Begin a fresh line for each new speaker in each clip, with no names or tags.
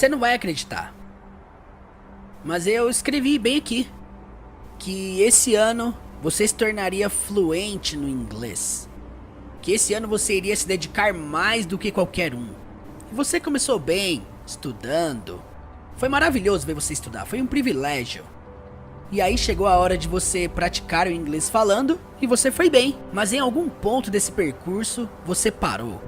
Você não vai acreditar. Mas eu escrevi bem aqui que esse ano você se tornaria fluente no inglês. Que esse ano você iria se dedicar mais do que qualquer um. E você começou bem, estudando. Foi maravilhoso ver você estudar, foi um privilégio. E aí chegou a hora de você praticar o inglês falando e você foi bem. Mas em algum ponto desse percurso, você parou.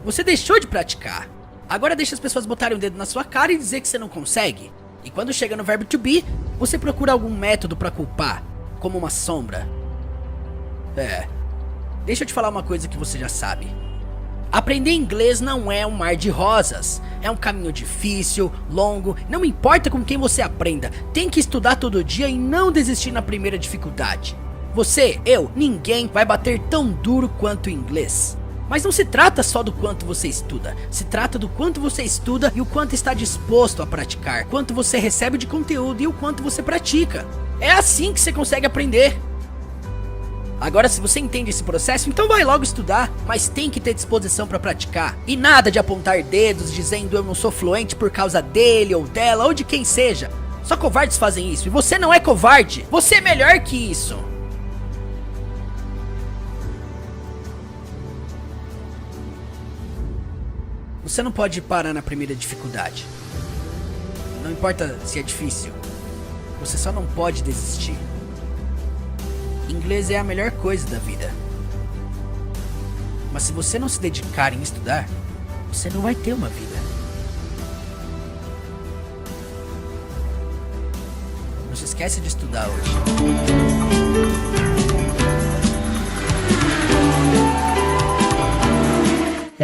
Você deixou de praticar. Agora deixa as pessoas botarem o dedo na sua cara e dizer que você não consegue. E quando chega no verbo to be, você procura algum método pra culpar, como uma sombra. Deixa eu te falar uma coisa que você já sabe. Aprender inglês não é um mar de rosas. É um caminho difícil, longo. Não importa com quem você aprenda, tem que estudar todo dia e não desistir na primeira dificuldade. Você, eu, ninguém vai bater tão duro quanto o inglês. Mas não se trata só do quanto você estuda. Se trata do quanto você estuda e o quanto está disposto a praticar. Quanto você recebe de conteúdo e o quanto você pratica. É assim que você consegue aprender. Agora, se você entende esse processo, então vai logo estudar, mas tem que ter disposição para praticar. E nada de apontar dedos dizendo eu não sou fluente por causa dele ou dela ou de quem seja. Só covardes fazem isso e você não é covarde. Você é melhor que isso. Você não pode parar na primeira dificuldade. Não importa se é difícil. Você só não pode desistir. Inglês é a melhor coisa da vida. Mas se você não se dedicar em estudar, você não vai ter uma vida. Não se esquece de estudar hoje.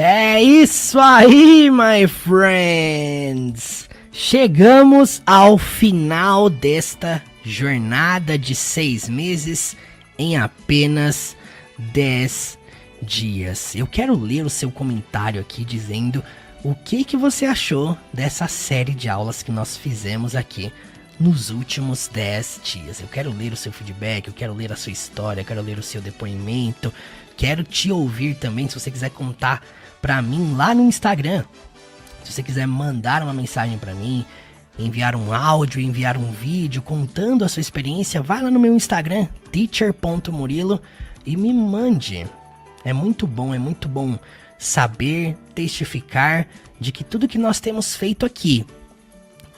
É isso aí, my friends! Chegamos ao final desta jornada de 6 meses em apenas 10 dias. Eu quero ler o seu comentário aqui dizendo o que você achou dessa série de aulas que nós fizemos aqui nos últimos 10 dias. Eu quero ler o seu feedback, eu quero ler a sua história, eu quero ler o seu depoimento, quero te ouvir também se você quiser contar pra mim lá no Instagram. Se você quiser mandar uma mensagem pra mim, enviar um áudio, enviar um vídeo contando a sua experiência, vai lá no meu Instagram, teacher.murilo, e me mande. É muito bom saber, testificar de que tudo que nós temos feito aqui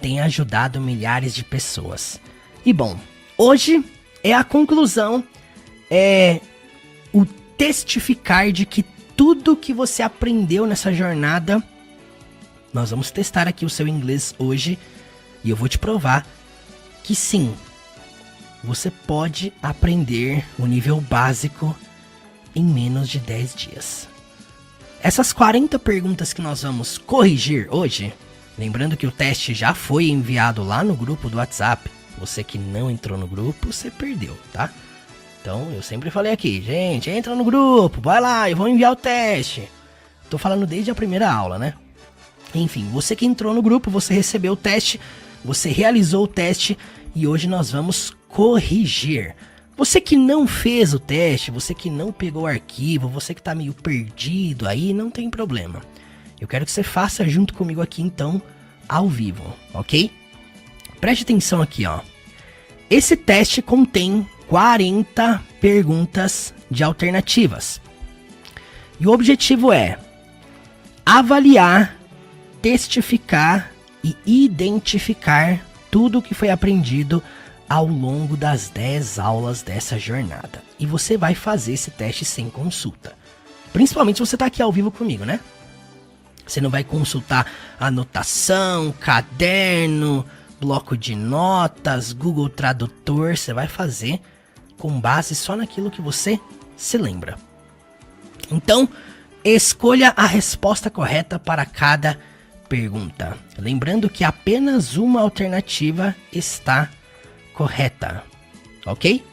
tem ajudado milhares de pessoas. E bom, hoje é a conclusão, é o testificar de que tudo que você aprendeu nessa jornada, nós vamos testar aqui o seu inglês hoje e eu vou te provar que sim, você pode aprender o nível básico em menos de 10 dias. Essas 40 perguntas que nós vamos corrigir hoje, lembrando que o teste já foi enviado lá no grupo do WhatsApp. Você que não entrou no grupo, você perdeu, tá? Então, eu sempre falei aqui, gente, entra no grupo, vai lá, eu vou enviar o teste. Tô falando desde a primeira aula, né? Enfim, você que entrou no grupo, você recebeu o teste, você realizou o teste e hoje nós vamos corrigir. Você que não fez o teste, você que não pegou o arquivo, você que tá meio perdido aí, não tem problema. Eu quero que você faça junto comigo aqui então, ao vivo, ok? Preste atenção aqui, ó. Esse teste contém 40 perguntas de alternativas. E o objetivo é avaliar, testificar e identificar tudo o que foi aprendido ao longo das 10 aulas dessa jornada. E você vai fazer esse teste sem consulta. Principalmente se você está aqui ao vivo comigo, né? Você não vai consultar anotação, caderno, bloco de notas, Google Tradutor. Você vai fazer com base só naquilo que você se lembra. Então, escolha a resposta correta para cada pergunta. Lembrando que apenas uma alternativa está correta, ok?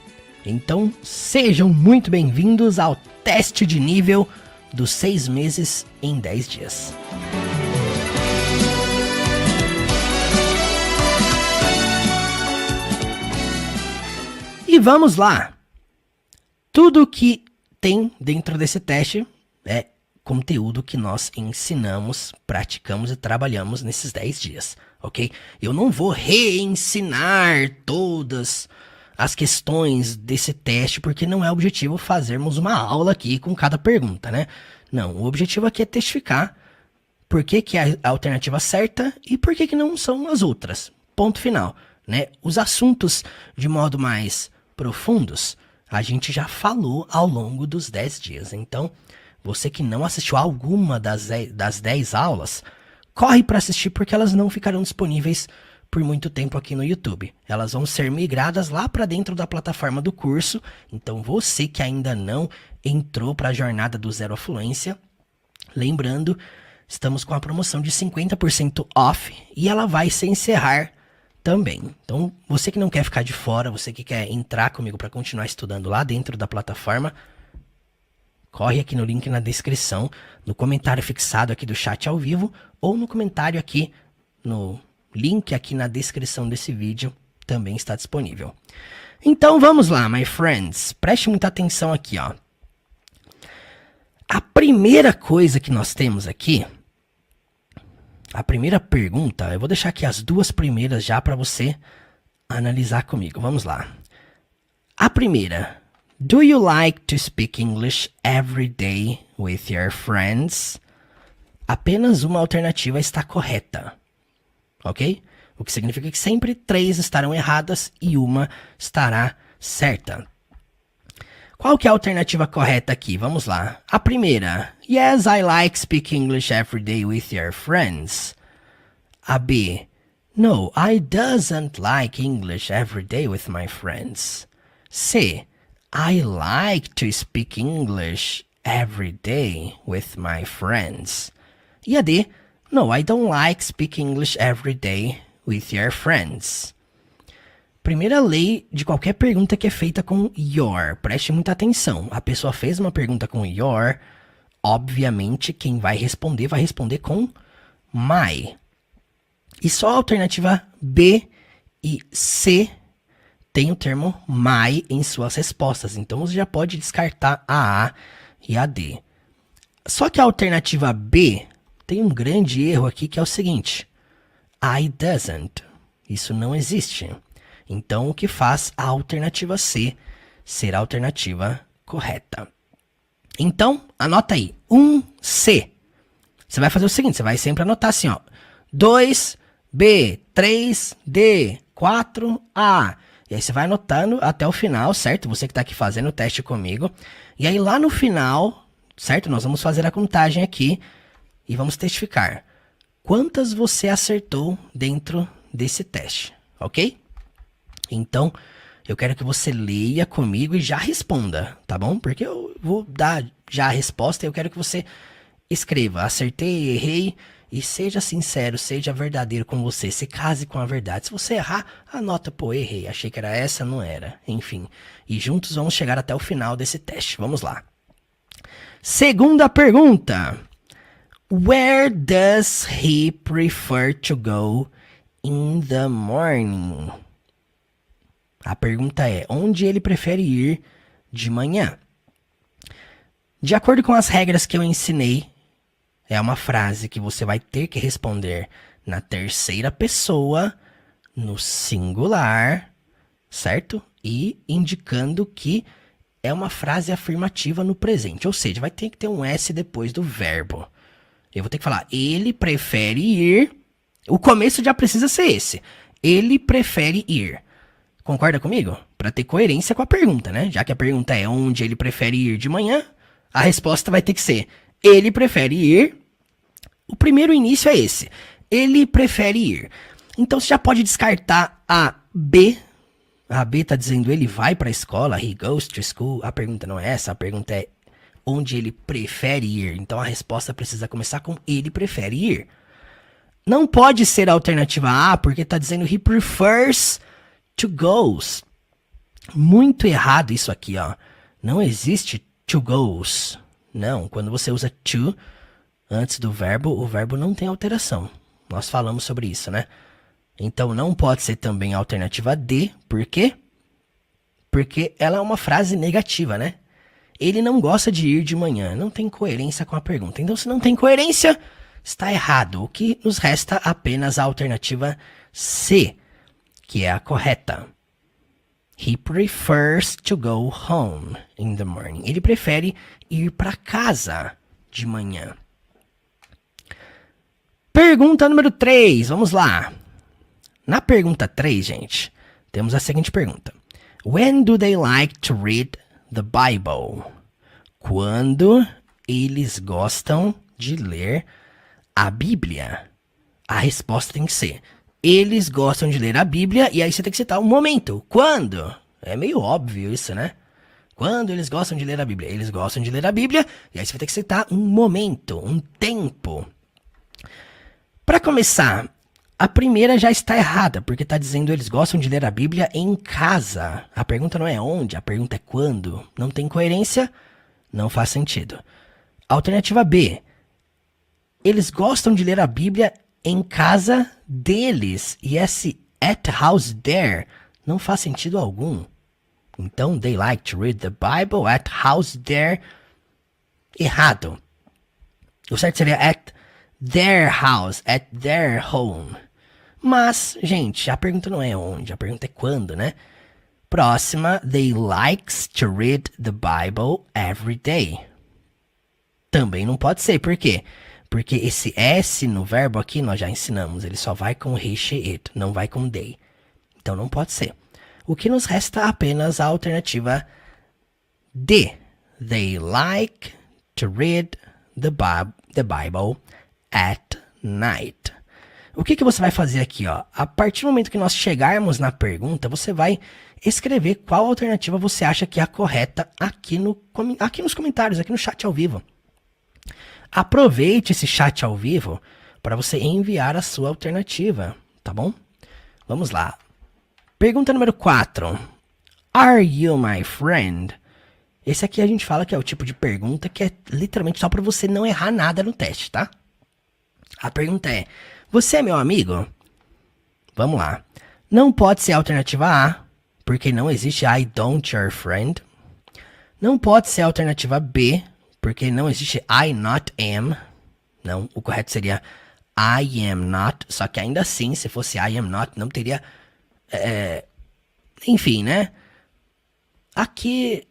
Então, sejam muito bem-vindos ao teste de nível dos 6 meses em 10 dias. E vamos lá! Tudo que tem dentro desse teste é conteúdo que nós ensinamos, praticamos e trabalhamos nesses 10 dias, ok? Eu não vou reensinar todas as questões desse teste, porque não é o objetivo fazermos uma aula aqui com cada pergunta, né? Não, o objetivo aqui é testificar por que que é a alternativa certa e por que que não são as outras. Ponto final, né? Os assuntos de modo mais profundos, a gente já falou ao longo dos 10 dias. Então, você que não assistiu alguma das 10 aulas, corre para assistir porque elas não ficarão disponíveis por muito tempo aqui no YouTube. Elas vão ser migradas lá para dentro da plataforma do curso. Então, você que ainda não entrou para a jornada do Zero à Fluência, lembrando, estamos com a promoção de 50% off e ela vai se encerrar também. Então, você que não quer ficar de fora, você que quer entrar comigo para continuar estudando lá dentro da plataforma, corre aqui no link na descrição, no comentário fixado aqui do chat ao vivo, ou no comentário aqui, no link aqui na descrição desse vídeo, também está disponível. Então vamos lá, my friends, preste muita atenção aqui, ó. A primeira coisa que nós temos aqui, a primeira pergunta, eu vou deixar aqui as duas primeiras já para você analisar comigo. Vamos lá. A primeira, do you like to speak English every day with your friends? Apenas uma alternativa está correta, ok? O que significa que sempre 3 estarão erradas e uma estará certa. Qual que é a alternativa correta aqui? Vamos lá. A primeira. Yes, I like speaking English every day with your friends. A B. No, I doesn't like English every day with my friends. C. I like to speak English every day with my friends. E a D. No, I don't like speaking English every day with your friends. Primeira lei de qualquer pergunta que é feita com your. Preste muita atenção. A pessoa fez uma pergunta com your, obviamente quem vai responder com my. E só a alternativa B e C tem o termo my em suas respostas. Então você já pode descartar a A e a D. Só que a alternativa B tem um grande erro aqui que é o seguinte. I doesn't. Isso não existe. Então, o que faz a alternativa C ser a alternativa correta. Então, anota aí. 1C. Você vai fazer o seguinte, você vai sempre anotar assim, ó. 2B, 3D, 4A. E aí você vai anotando até o final, certo? Você que está aqui fazendo o teste comigo. E aí lá no final, certo? Nós vamos fazer a contagem aqui e vamos testificar. Quantas você acertou dentro desse teste, ok? Então, eu quero que você leia comigo e já responda, tá bom? Porque eu vou dar já a resposta e eu quero que você escreva. Acertei, errei e seja sincero, seja verdadeiro com você. Se case com a verdade. Se você errar, anota, pô, errei. Achei que era essa, não era. Enfim, e juntos vamos chegar até o final desse teste. Vamos lá. Segunda pergunta. Where does he prefer to go in the morning? A pergunta é, onde ele prefere ir de manhã? De acordo com as regras que eu ensinei, é uma frase que você vai ter que responder na terceira pessoa, no singular, certo? E indicando que é uma frase afirmativa no presente, ou seja, vai ter que ter um S depois do verbo. Eu vou ter que falar, ele prefere ir, o começo já precisa ser esse, ele prefere ir. Concorda comigo? Para ter coerência com a pergunta, né? Já que a pergunta é onde ele prefere ir de manhã, a resposta vai ter que ser ele prefere ir. O primeiro início é esse. Ele prefere ir. Então você já pode descartar a B. A B está dizendo ele vai para a escola. He goes to school. A pergunta não é essa. A pergunta é onde ele prefere ir. Então a resposta precisa começar com ele prefere ir. Não pode ser a alternativa A porque está dizendo he prefers to goes. Muito errado isso aqui, ó. Não existe to goes. Não, quando você usa to antes do verbo, o verbo não tem alteração. Nós falamos sobre isso, né? Então não pode ser também a alternativa D. Por quê? Porque ela é uma frase negativa, né? Ele não gosta de ir de manhã. Não tem coerência com a pergunta. Então se não tem coerência, está errado. O que nos resta apenas a alternativa C, que é a correta. He prefers to go home in the morning. Ele prefere ir para casa de manhã. Pergunta número 3, vamos lá. Na pergunta 3, gente, temos a seguinte pergunta. When do they like to read the Bible? Quando eles gostam de ler a Bíblia? A resposta tem que ser: eles gostam de ler a Bíblia, e aí você tem que citar um momento. Quando? É meio óbvio isso, né? Quando eles gostam de ler a Bíblia? Eles gostam de ler a Bíblia, e aí você vai ter que citar um momento, um tempo. Para começar, a primeira já está errada, porque está dizendo eles gostam de ler a Bíblia em casa. A pergunta não é onde, a pergunta é quando. Não tem coerência, não faz sentido. Alternativa B. Eles gostam de ler a Bíblia em casa deles. E esse at house there não faz sentido algum. Então, they like to read the Bible at house there. Errado. O certo seria at their house, at their home. Mas, gente, a pergunta não é onde, a pergunta é quando, né? Próxima, they likes to read the Bible every day. Também não pode ser, por quê? Porque esse S no verbo aqui nós já ensinamos, ele só vai com he, she, it, não vai com they. Então não pode ser. O que nos resta apenas a alternativa D. They like to read the Bible at night. O que você vai fazer aqui, ó? A partir do momento que nós chegarmos na pergunta, você vai escrever qual alternativa você acha que é a correta aqui nos comentários, aqui no chat ao vivo. Aproveite esse chat ao vivo para você enviar a sua alternativa, tá bom? Vamos lá. Pergunta número 4. Are you my friend? Esse aqui a gente fala que é o tipo de pergunta que é literalmente só para você não errar nada no teste, tá? A pergunta é: você é meu amigo? Vamos lá. Não pode ser a alternativa A, porque não existe I don't your friend. Não pode ser a alternativa B, porque não existe I not am. Não, o correto seria I am not. Só que ainda assim, se fosse I am not, não teria... enfim, né? Aqui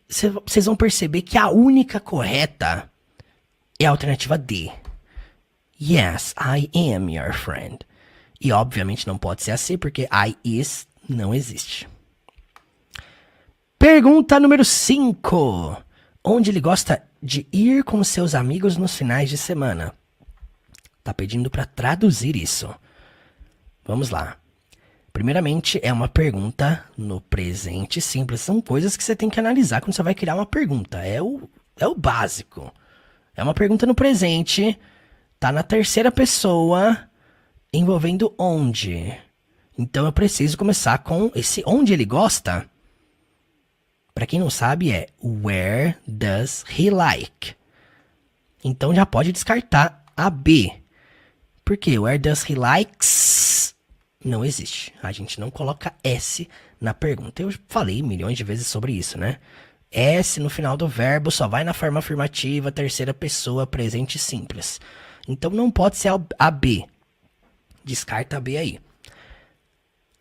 vocês vão perceber que a única correta é a alternativa D. Yes, I am your friend. E obviamente não pode ser assim, porque I is não existe. Pergunta número 5. Onde ele gosta de ir com seus amigos nos finais de semana? Tá pedindo para traduzir isso. Vamos lá. Primeiramente, é uma pergunta no presente simples. São coisas que você tem que analisar quando você vai criar uma pergunta. É o básico. É uma pergunta no presente, tá na terceira pessoa, envolvendo onde. Então eu preciso começar com esse onde ele gosta. Para quem não sabe, é where does he like? Então já pode descartar a B. Porque where does he likes não existe. A gente não coloca S na pergunta. Eu falei milhões de vezes sobre isso, né? S no final do verbo só vai na forma afirmativa, terceira pessoa, presente simples. Então não pode ser a B. Descarta a B aí.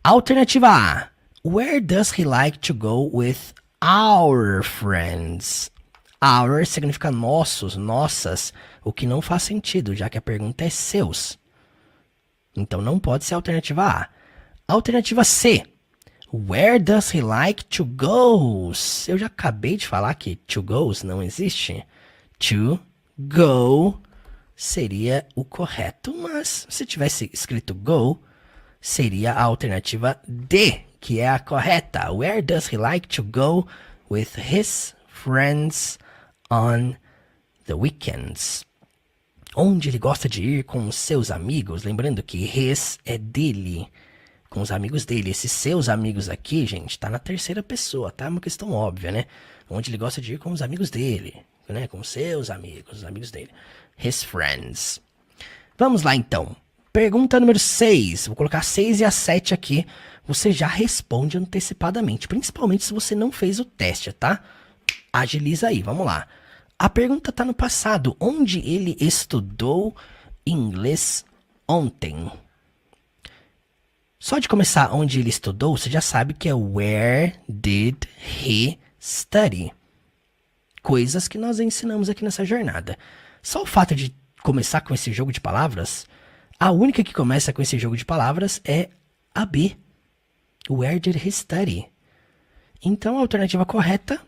Alternativa A. Where does he like to go with our friends? Our significa nossos, nossas, o que não faz sentido, já que a pergunta é seus. Então não pode ser a alternativa A. Alternativa C. Where does he like to go? Eu já acabei de falar que to goes não existe. To go seria o correto, mas se tivesse escrito go, seria a alternativa D, que é a correta. Where does he like to go with his friends on the weekends? Onde ele gosta de ir com os seus amigos? Lembrando que his é dele, com os amigos dele. Esses seus amigos aqui, gente, tá na terceira pessoa, tá? É uma questão óbvia, né? Onde ele gosta de ir com os amigos dele, né? Com seus amigos, os amigos dele. His friends. Vamos lá, então. Pergunta número 6. Vou colocar 6 e a 7 aqui. Você já responde antecipadamente, principalmente se você não fez o teste, tá? Agiliza aí, vamos lá. A pergunta tá no passado. Onde ele estudou inglês ontem. Só de começar onde ele estudou, você já sabe que é where did he study? Coisas que nós ensinamos aqui nessa jornada. Só o fato de começar com esse jogo de palavras, a única que começa com esse jogo de palavras é a B. Where did he study? Então a alternativa correta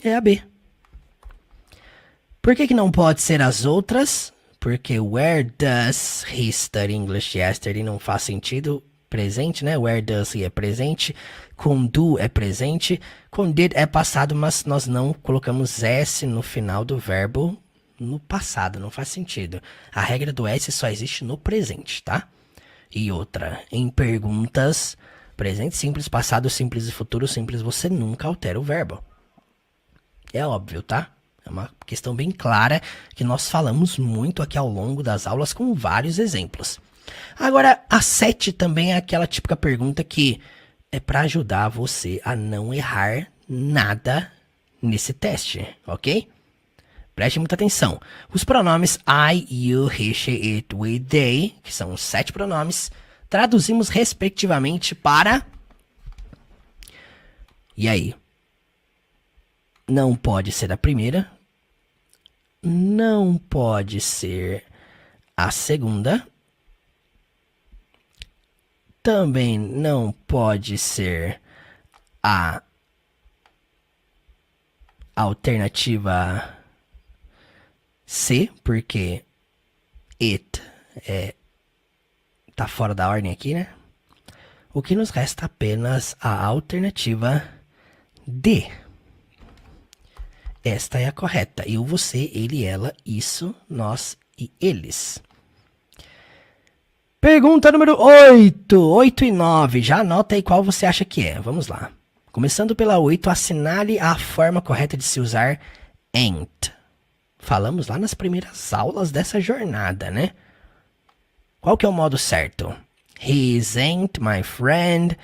é a B. Por que não pode ser as outras? Porque where does he study English yesterday não faz sentido. Presente, né? Where does he é presente. Com do é presente. Com did é passado, mas nós não colocamos S no final do verbo no passado. Não faz sentido. A regra do S só existe no presente, tá? E outra, em perguntas, presente simples, passado simples e futuro simples, você nunca altera o verbo. É óbvio, tá? É uma questão bem clara que nós falamos muito aqui ao longo das aulas com vários exemplos. Agora, a 7 também é aquela típica pergunta que é para ajudar você a não errar nada nesse teste, ok? Preste muita atenção. Os pronomes I, you, he, she, it, we, they, que são os 7 pronomes, traduzimos respectivamente para... E aí? Não pode ser a primeira. Não pode ser a segunda. Também não pode ser a alternativa C, porque it tá fora da ordem aqui, né? O que nos resta apenas a alternativa D. Esta é a correta. Eu, você, ele, ela, isso, nós e eles. Pergunta número 8. 8 e 9. Já anota aí qual você acha que é. Vamos lá. Começando pela 8, assinale a forma correta de se usar ain't. Falamos lá nas primeiras aulas dessa jornada, né? Qual que é o modo certo? He isn't my friend.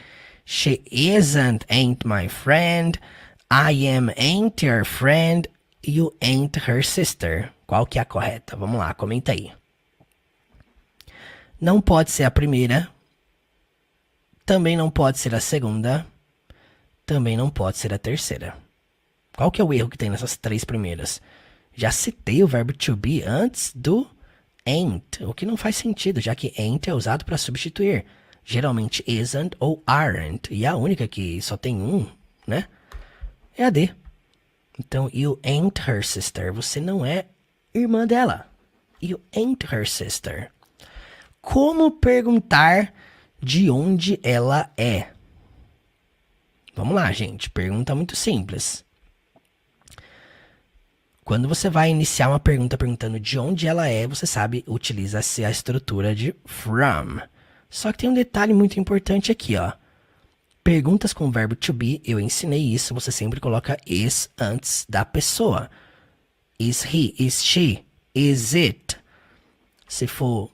She ain't my friend. I am ain't your friend. You ain't her sister. Qual que é a correta? Vamos lá, comenta aí. Não pode ser a primeira. Também não pode ser a segunda. Também não pode ser a terceira. Qual que é o erro que tem nessas 3 primeiras? Já citei o verbo to be antes do ain't, o que não faz sentido, já que ain't é usado para substituir. Geralmente isn't ou aren't. E a única que só tem um, né? É a D. Então, you ain't her sister. Você não é irmã dela. You ain't her sister. Como perguntar de onde ela é? Vamos lá, gente. Pergunta muito simples. Quando você vai iniciar uma pergunta perguntando de onde ela é, você sabe, utiliza-se a estrutura de from. Só que tem um detalhe muito importante aqui, ó. Perguntas com o verbo to be, eu ensinei isso, você sempre coloca is antes da pessoa. Is he, is she, is it. Se for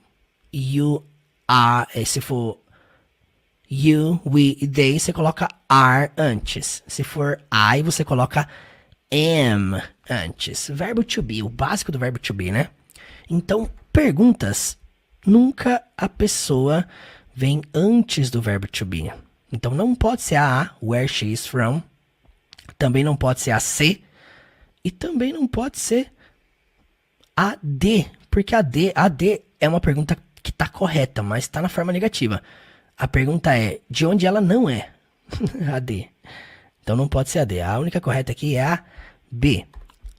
you are, se for you, we, they, você coloca are antes. Se for I, você coloca am antes. Verbo to be, o básico do verbo to be, né? Então, perguntas, nunca a pessoa vem antes do verbo to be. Então, não pode ser a A, where she is from. Também não pode ser a C. E também não pode ser a D. Porque a D é uma pergunta que está correta, mas está na forma negativa. A pergunta é, de onde ela não é? A D. Então, não pode ser a D. A única correta aqui é a B.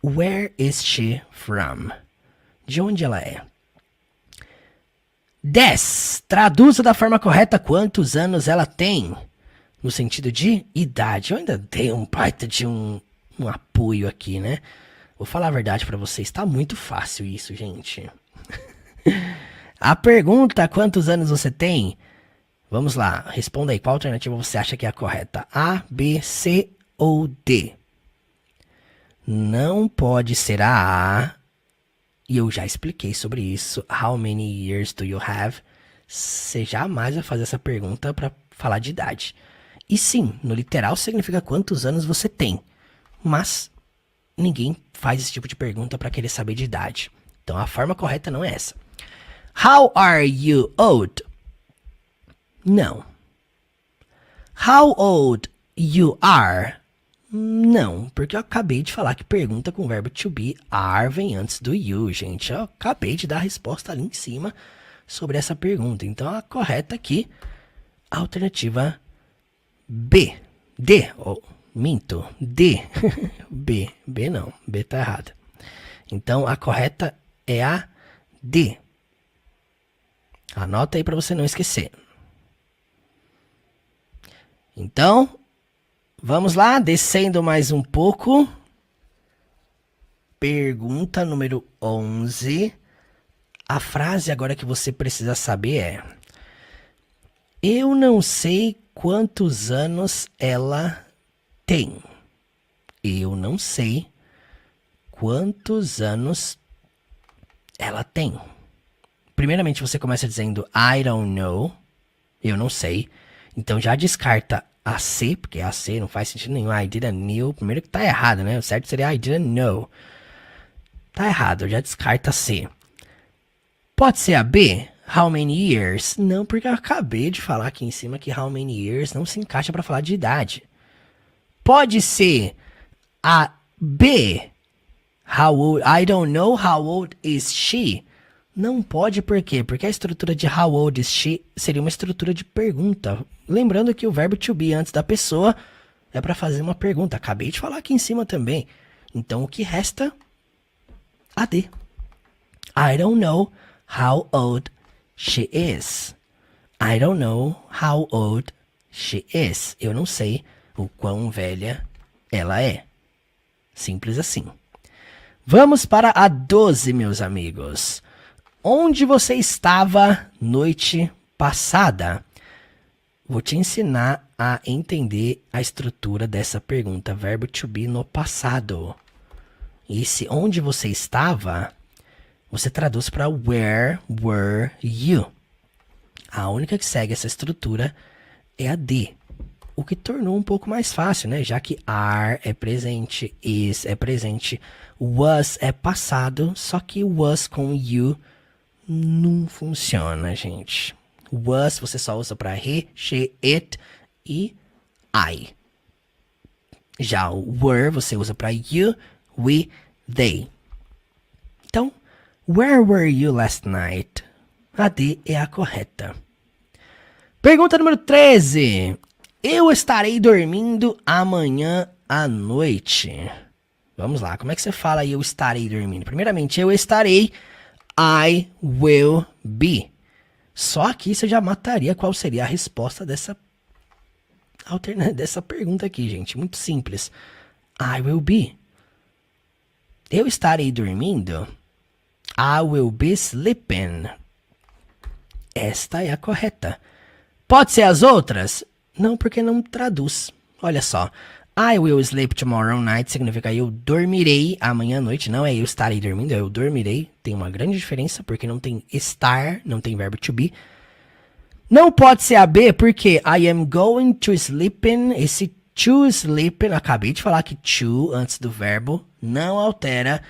Where is she from? De onde ela é? 10. Traduza da forma correta quantos anos ela tem. No sentido de idade. Eu ainda dei um baita de um apoio aqui, né? Vou falar a verdade pra vocês. Tá muito fácil isso, gente. A pergunta, quantos anos você tem? Vamos lá. Responda aí. Qual alternativa você acha que é a correta? A, B, C ou D? Não pode ser a A. E eu já expliquei sobre isso. How many years do you have? Você jamais vai fazer essa pergunta para falar de idade. E sim, no literal significa quantos anos você tem. Mas ninguém faz esse tipo de pergunta para querer saber de idade. Então a forma correta não é essa. How are you old? Não. How old you are? Não, porque eu acabei de falar que pergunta com o verbo to be, are vem antes do you, gente. Eu acabei de dar a resposta ali em cima sobre essa pergunta. Então a correta aqui, alternativa B. D, minto, D. B não, B tá errado. Então a correta é a D. Anota aí para você não esquecer. Então, vamos lá, descendo mais um pouco. Pergunta número 11. A frase agora que você precisa saber é: eu não sei quantos anos ela tem. Eu não sei quantos anos ela tem. Primeiramente você começa dizendo I don't know. Eu não sei. Então já descarta a C, porque a C não faz sentido nenhum. I didn't know. Primeiro que tá errado, né? O certo seria I didn't know. Tá errado, já descarta a C. Pode ser a B? How many years? Não, porque eu acabei de falar aqui em cima que how many years não se encaixa para falar de idade. Pode ser a B? How old? I don't know how old is she? Não pode, por quê? Porque a estrutura de how old is she seria uma estrutura de pergunta. Lembrando que o verbo to be antes da pessoa é para fazer uma pergunta. Acabei de falar aqui em cima também. Então o que resta? A D. I don't know how old she is. I don't know how old she is. Eu não sei o quão velha ela é. Simples assim. Vamos para a 12, meus amigos. Onde você estava noite passada? Vou te ensinar a entender a estrutura dessa pergunta. Verbo to be no passado. E se onde você estava, você traduz para where were you? A única que segue essa estrutura é a D. O que tornou um pouco mais fácil, né? Já que are é presente, is é presente, was é passado, só que was com you não funciona, gente. Was você só usa para he, she, it e I. Já o were você usa para you, we, they. Então, where were you last night? A D é a correta. Pergunta número 13. Eu estarei dormindo amanhã à noite. Vamos lá, como é que você fala eu estarei dormindo? Primeiramente, eu estarei, I will be. Só aqui você já mataria qual seria a resposta dessa pergunta aqui, gente. Muito simples. I will be. Eu estarei dormindo. I will be sleeping. Esta é a correta. Pode ser as outras? Não, porque não traduz. Olha só. I will sleep tomorrow night significa eu dormirei amanhã à noite. Não é eu estarei dormindo, é eu dormirei. Tem uma grande diferença porque não tem estar, não tem verbo to be. Não pode ser a B porque I am going to sleeping. Esse to sleeping, acabei de falar que to antes do verbo não altera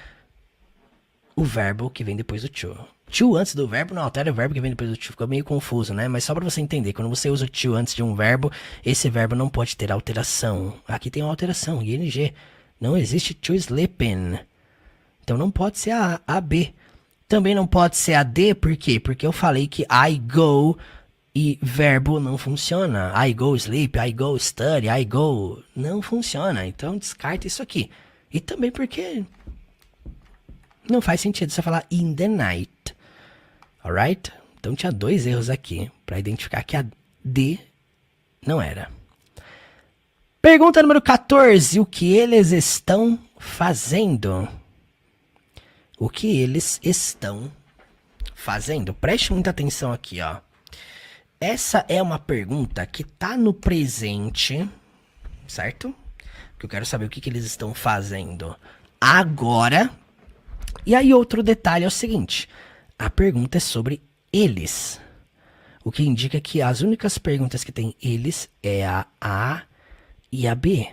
o verbo que vem depois do to. To antes do verbo não altera o verbo que vem depois do to. Ficou meio confuso, né? Mas só para você entender, quando você usa o to antes de um verbo, esse verbo não pode ter alteração. Aqui tem uma alteração, ing. Não existe to sleeping. Então não pode ser a B. Também não pode ser a D, por quê? Porque eu falei que I go e verbo não funciona. I go sleep, I go study, I go... Não funciona, então descarta isso aqui. E também porque não faz sentido você falar in the night. Alright? Então tinha 2 erros aqui para identificar que a D não era. Pergunta número 14. O que eles estão fazendo? O que eles estão fazendo? Preste muita atenção aqui, ó. Essa é uma pergunta que tá no presente, certo? Porque eu quero saber o que eles estão fazendo agora. E aí outro detalhe é o seguinte. A pergunta é sobre eles. O que indica que as únicas perguntas que tem eles é a A e a B.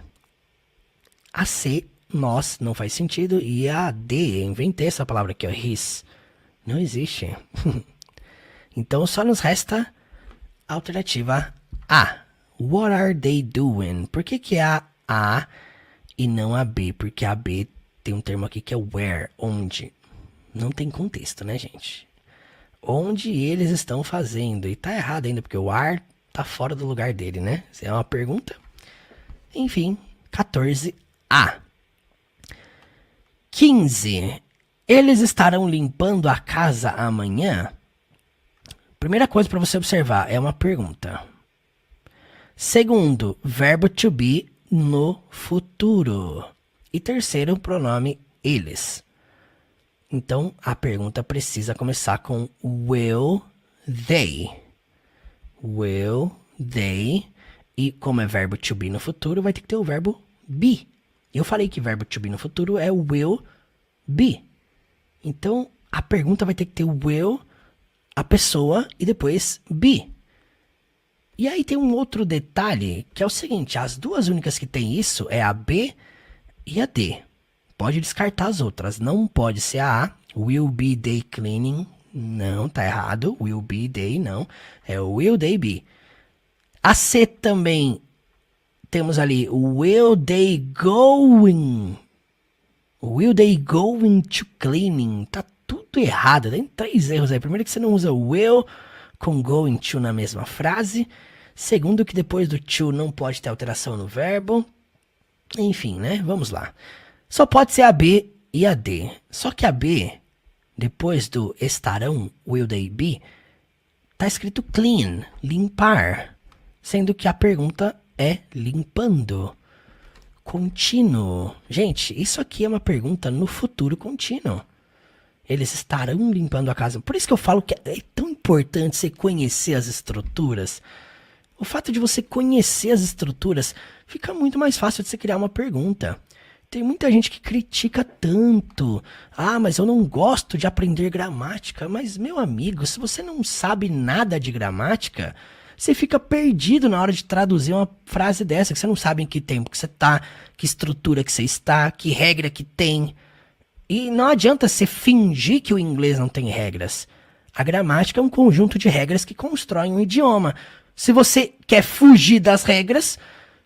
A C, nós, não faz sentido. E a D, eu inventei essa palavra aqui, ó, his. Não existe. Então só nos resta a alternativa A. What are they doing? Por que é a A e não a B? Porque a B tem um termo aqui que é where, onde. Não tem contexto, né, gente? Onde eles estão fazendo. E tá errado ainda, porque o are tá fora do lugar dele, né? Isso é uma pergunta. Enfim, 14A. 15. Eles estarão limpando a casa amanhã? Primeira coisa para você observar é uma pergunta. Segundo, verbo to be no futuro. E terceiro, pronome eles. Então, a pergunta precisa começar com will they. Will they. E como é verbo to be no futuro, vai ter que ter o verbo be. Eu falei que verbo to be no futuro é will be. Então, a pergunta vai ter que ter will, a pessoa e depois be. E aí tem um outro detalhe, que é o seguinte, as duas únicas que tem isso é a B e a D. Pode descartar as outras, não pode ser a A, will be they cleaning, não, tá errado, will be they, não, é will they be. A C também, temos ali, will they going to cleaning, tá tudo errado, tem 3 erros aí. Primeiro que você não usa will com going to na mesma frase. Segundo que depois do to não pode ter alteração no verbo. Enfim, né? Vamos lá. Só pode ser a B e a D. Só que a B, depois do estarão, will they be, tá escrito clean, limpar. Sendo que a pergunta é limpando. Contínuo. Gente, isso aqui é uma pergunta no futuro contínuo. Eles estarão limpando a casa. Por isso que eu falo que é tão importante você conhecer as estruturas. O fato de você conhecer as estruturas fica muito mais fácil de você criar uma pergunta. Tem muita gente que critica tanto. Ah, mas eu não gosto de aprender gramática. Mas, meu amigo, se você não sabe nada de gramática, você fica perdido na hora de traduzir uma frase dessa, que você não sabe em que tempo que você tá, que estrutura que você está, que regra que tem. E não adianta você fingir que o inglês não tem regras. A gramática é um conjunto de regras que constroem um idioma. Se você quer fugir das regras,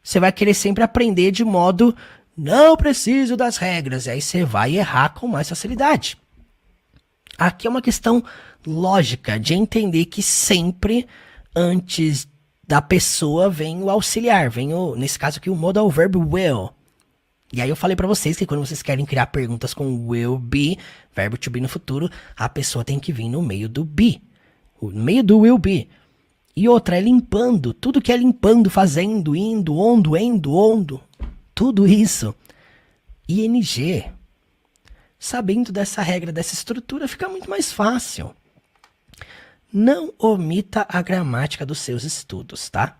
você vai querer sempre aprender de modo não preciso das regras. E aí você vai errar com mais facilidade. Aqui é uma questão lógica de entender que sempre antes da pessoa vem o auxiliar. Vem nesse caso aqui o modal verb will. E aí eu falei pra vocês que quando vocês querem criar perguntas com will be, verbo to be no futuro, a pessoa tem que vir no meio do be. No meio do will be. E outra é limpando. Tudo que é limpando, fazendo, indo, ondo, endo, ondo. Tudo isso. ING. Sabendo dessa regra, dessa estrutura, fica muito mais fácil. Não omita a gramática dos seus estudos, tá?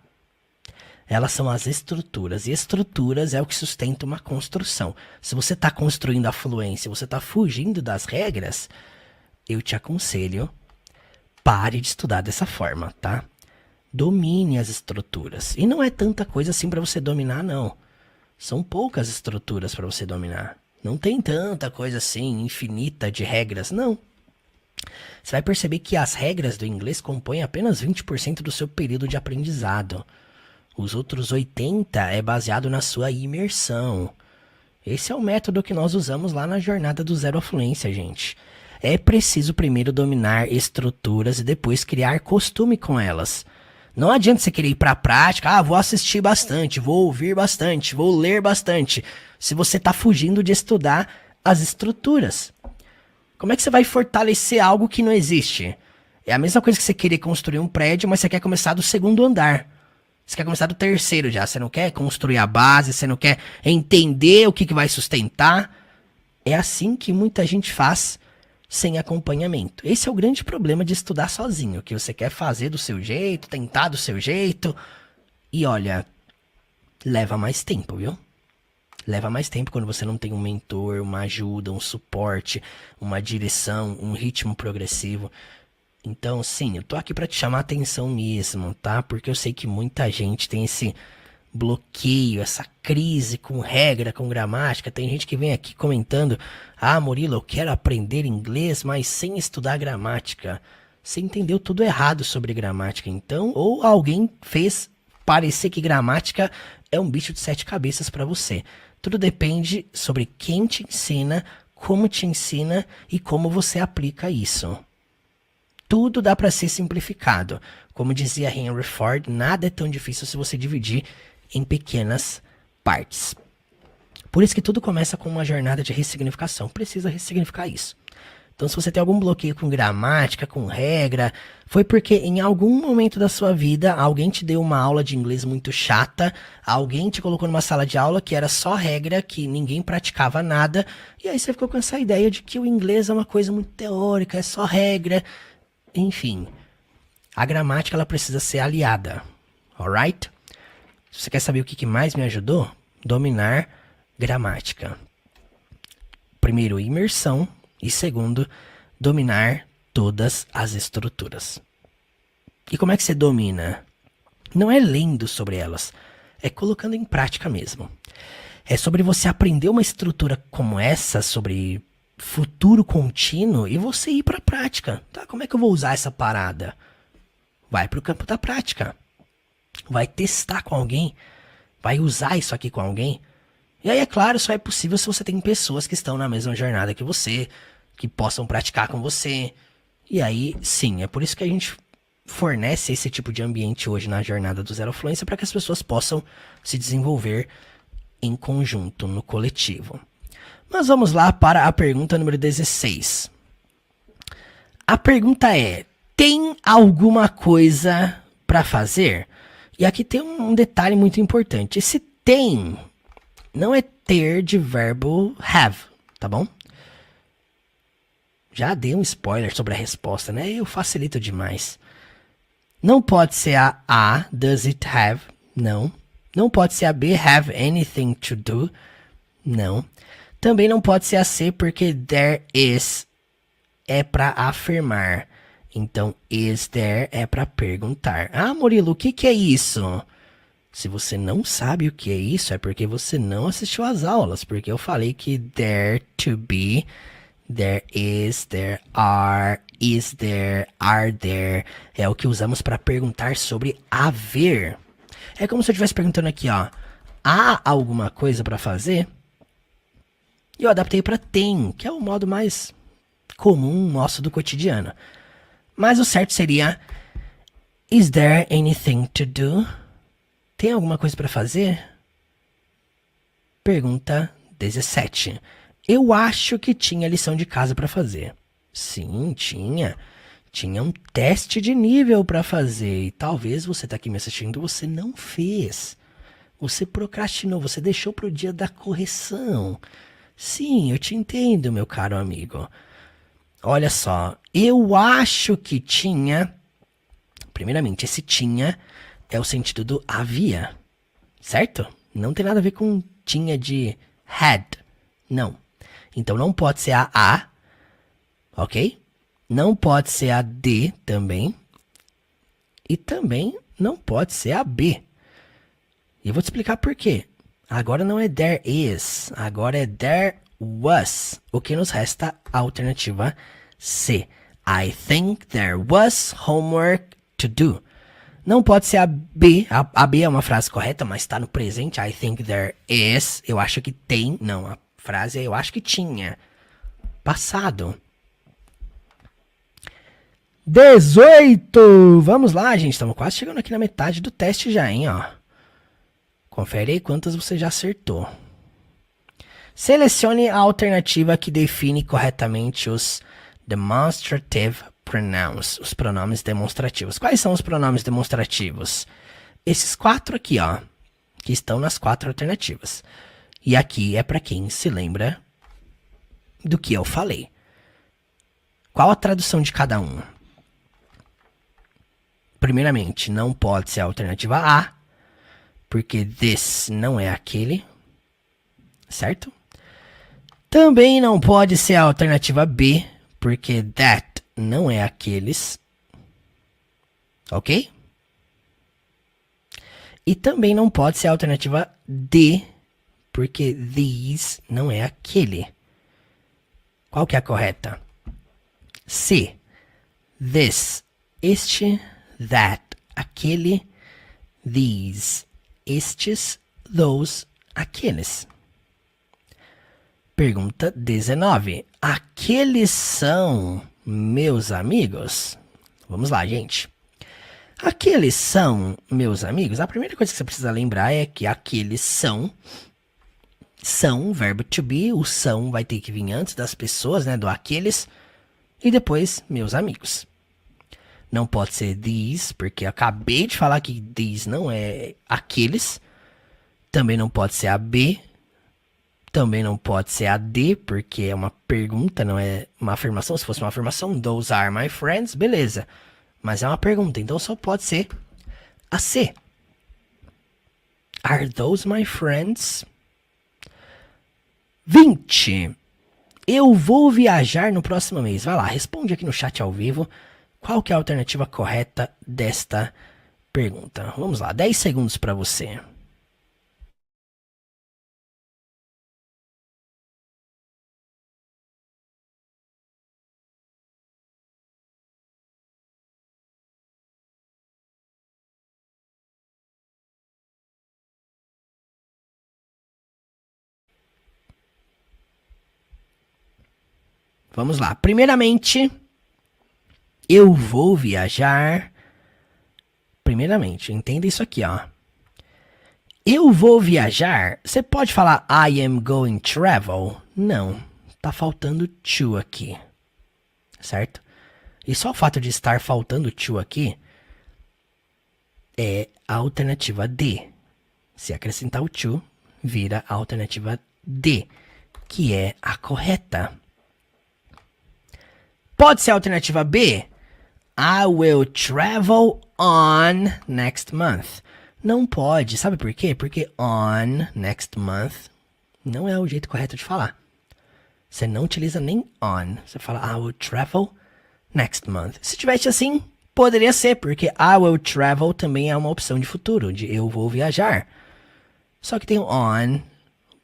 Elas são as estruturas. E estruturas é o que sustenta uma construção. Se você está construindo a fluência, você está fugindo das regras, eu te aconselho, pare de estudar dessa forma, tá? Domine as estruturas. E não é tanta coisa assim para você dominar, não. São poucas estruturas para você dominar. Não tem tanta coisa assim, infinita de regras, não. Você vai perceber que as regras do inglês compõem apenas 20% do seu período de aprendizado. Os outros 80% é baseado na sua imersão. Esse é o método que nós usamos lá na jornada do Zero à Fluência, gente. É preciso primeiro dominar estruturas e depois criar costume com elas. Não adianta você querer ir para a prática, vou assistir bastante, vou ouvir bastante, vou ler bastante, se você está fugindo de estudar as estruturas. Como é que você vai fortalecer algo que não existe? É a mesma coisa que você querer construir um prédio, mas você quer começar do 2º andar. Você quer começar do 3º já, você não quer construir a base, você não quer entender o que vai sustentar. É assim que muita gente faz sem acompanhamento. Esse é o grande problema de estudar sozinho, que você quer fazer do seu jeito, tentar do seu jeito. E olha, leva mais tempo, viu? Leva mais tempo quando você não tem um mentor, uma ajuda, um suporte, uma direção, um ritmo progressivo. Então, sim, eu tô aqui pra te chamar a atenção mesmo, tá? Porque eu sei que muita gente tem esse bloqueio, essa crise com regra, com gramática. Tem gente que vem aqui comentando: Murilo, eu quero aprender inglês, mas sem estudar gramática. você entendeu tudo errado sobre gramática, então, ou alguém fez parecer que gramática é um bicho de 7 cabeças para você. Tudo depende sobre quem te ensina, como te ensina e como você aplica isso. Tudo dá para ser simplificado. Como dizia Henry Ford, nada é tão difícil se você dividir em pequenas partes. Por isso que tudo começa com uma jornada de ressignificação. Precisa ressignificar isso. Então, se você tem algum bloqueio com gramática, com regra, foi porque em algum momento da sua vida alguém te deu uma aula de inglês muito chata, alguém te colocou numa sala de aula que era só regra, que ninguém praticava nada, e aí você ficou com essa ideia de que o inglês é uma coisa muito teórica, é só regra. Enfim, a gramática ela precisa ser aliada, alright? Se você quer saber o que mais me ajudou? Dominar gramática. Primeiro, imersão. E segundo, dominar todas as estruturas. E como é que você domina? Não é lendo sobre elas, é colocando em prática mesmo. É sobre você aprender uma estrutura como essa, sobre futuro contínuo, e você ir para a prática. Tá? Como é que eu vou usar essa parada? Vai para o campo da prática. Vai testar com alguém. Vai usar isso aqui com alguém. E aí, é claro, só é possível se você tem pessoas que estão na mesma jornada que você, que possam praticar com você. E aí, sim, é por isso que a gente fornece esse tipo de ambiente hoje na jornada do Zero Fluência, para que as pessoas possam se desenvolver em conjunto, no coletivo. Mas vamos lá para a pergunta número 16. A pergunta é: tem alguma coisa para fazer? E aqui tem um detalhe muito importante. Esse tem não é ter de verbo have, tá bom? Já dei um spoiler sobre a resposta, né? Eu facilito demais. Não pode ser a does it have? Não. Não pode ser a B, have anything to do? Não. Também não pode ser a C, porque there is é para afirmar. Então, is there é para perguntar. Ah, Murilo, o que é isso? Se você não sabe o que é isso, é porque você não assistiu às aulas. Porque eu falei que there to be, there is, there are, is there, are there, é o que usamos para perguntar sobre haver. É como se eu estivesse perguntando aqui, ó, há alguma coisa para fazer? E eu adaptei para tem, que é o modo mais comum nosso do cotidiano. Mas o certo seria, is there anything to do? Tem alguma coisa para fazer? Pergunta 17. Eu acho que tinha lição de casa para fazer. Sim, tinha. Tinha um teste de nível para fazer. E talvez você tá aqui me assistindo e você não fez. Você procrastinou, você deixou pro dia da correção. Sim, eu te entendo, meu caro amigo. Olha só, eu acho que tinha... Primeiramente, esse tinha é o sentido do havia, certo? Não tem nada a ver com tinha de had, não. Então não pode ser a, ok? Não pode ser a D também. E também não pode ser a B. E eu vou te explicar por quê. Agora não é there is, agora é there was. O que nos resta a alternativa C. I think there was homework to do. Não pode ser a B. A B é uma frase correta, mas está no presente. I think there is. Eu acho que tem. Não, a frase é eu acho que tinha. Passado. 18! Vamos lá, gente. Estamos quase chegando aqui na metade do teste já, hein, ó. Confere aí quantas você já acertou. Selecione a alternativa que define corretamente os demonstrative pronouns, os pronomes demonstrativos. Quais são os pronomes demonstrativos? Esses 4 aqui, ó, que estão nas 4 alternativas. E aqui é para quem se lembra do que eu falei. Qual a tradução de cada um? Primeiramente, não pode ser a alternativa A, porque this não é aquele, certo? Também não pode ser a alternativa B, porque that não é aqueles, ok? E também não pode ser a alternativa D, porque these não é aquele. Qual que é a correta? C. This, este, that, aquele, these, estes, those, aqueles. Pergunta 19. Aqueles são meus amigos? Vamos lá, gente. Aqueles são meus amigos? A primeira coisa que você precisa lembrar é que aqueles são, verbo to be, o são vai ter que vir antes das pessoas, né, do aqueles, e depois meus amigos. Não pode ser these, porque eu acabei de falar que these não é aqueles. Também não pode ser a B. Também não pode ser a D, porque é uma pergunta, não é uma afirmação. Se fosse uma afirmação, those are my friends, beleza. Mas é uma pergunta, então só pode ser a C. Are those my friends? 20. Eu vou viajar no próximo mês. Vai lá, responde aqui no chat ao vivo. Qual que é a alternativa correta desta pergunta? Vamos lá, 10 segundos para você. Vamos lá. Primeiramente, eu vou viajar. Primeiramente, entenda isso aqui, ó. Eu vou viajar. Você pode falar I am going to travel? Não. Tá faltando to aqui. Certo? E só o fato de estar faltando to aqui é a alternativa D. Se acrescentar o to, vira a alternativa D, que é a correta. Pode ser a alternativa B. I will travel on next month. Não pode. Sabe por quê? Porque on next month não é o jeito correto de falar. Você não utiliza nem on. Você fala I will travel next month. Se tivesse assim, poderia ser, porque I will travel também é uma opção de futuro, de eu vou viajar. Só que tem o on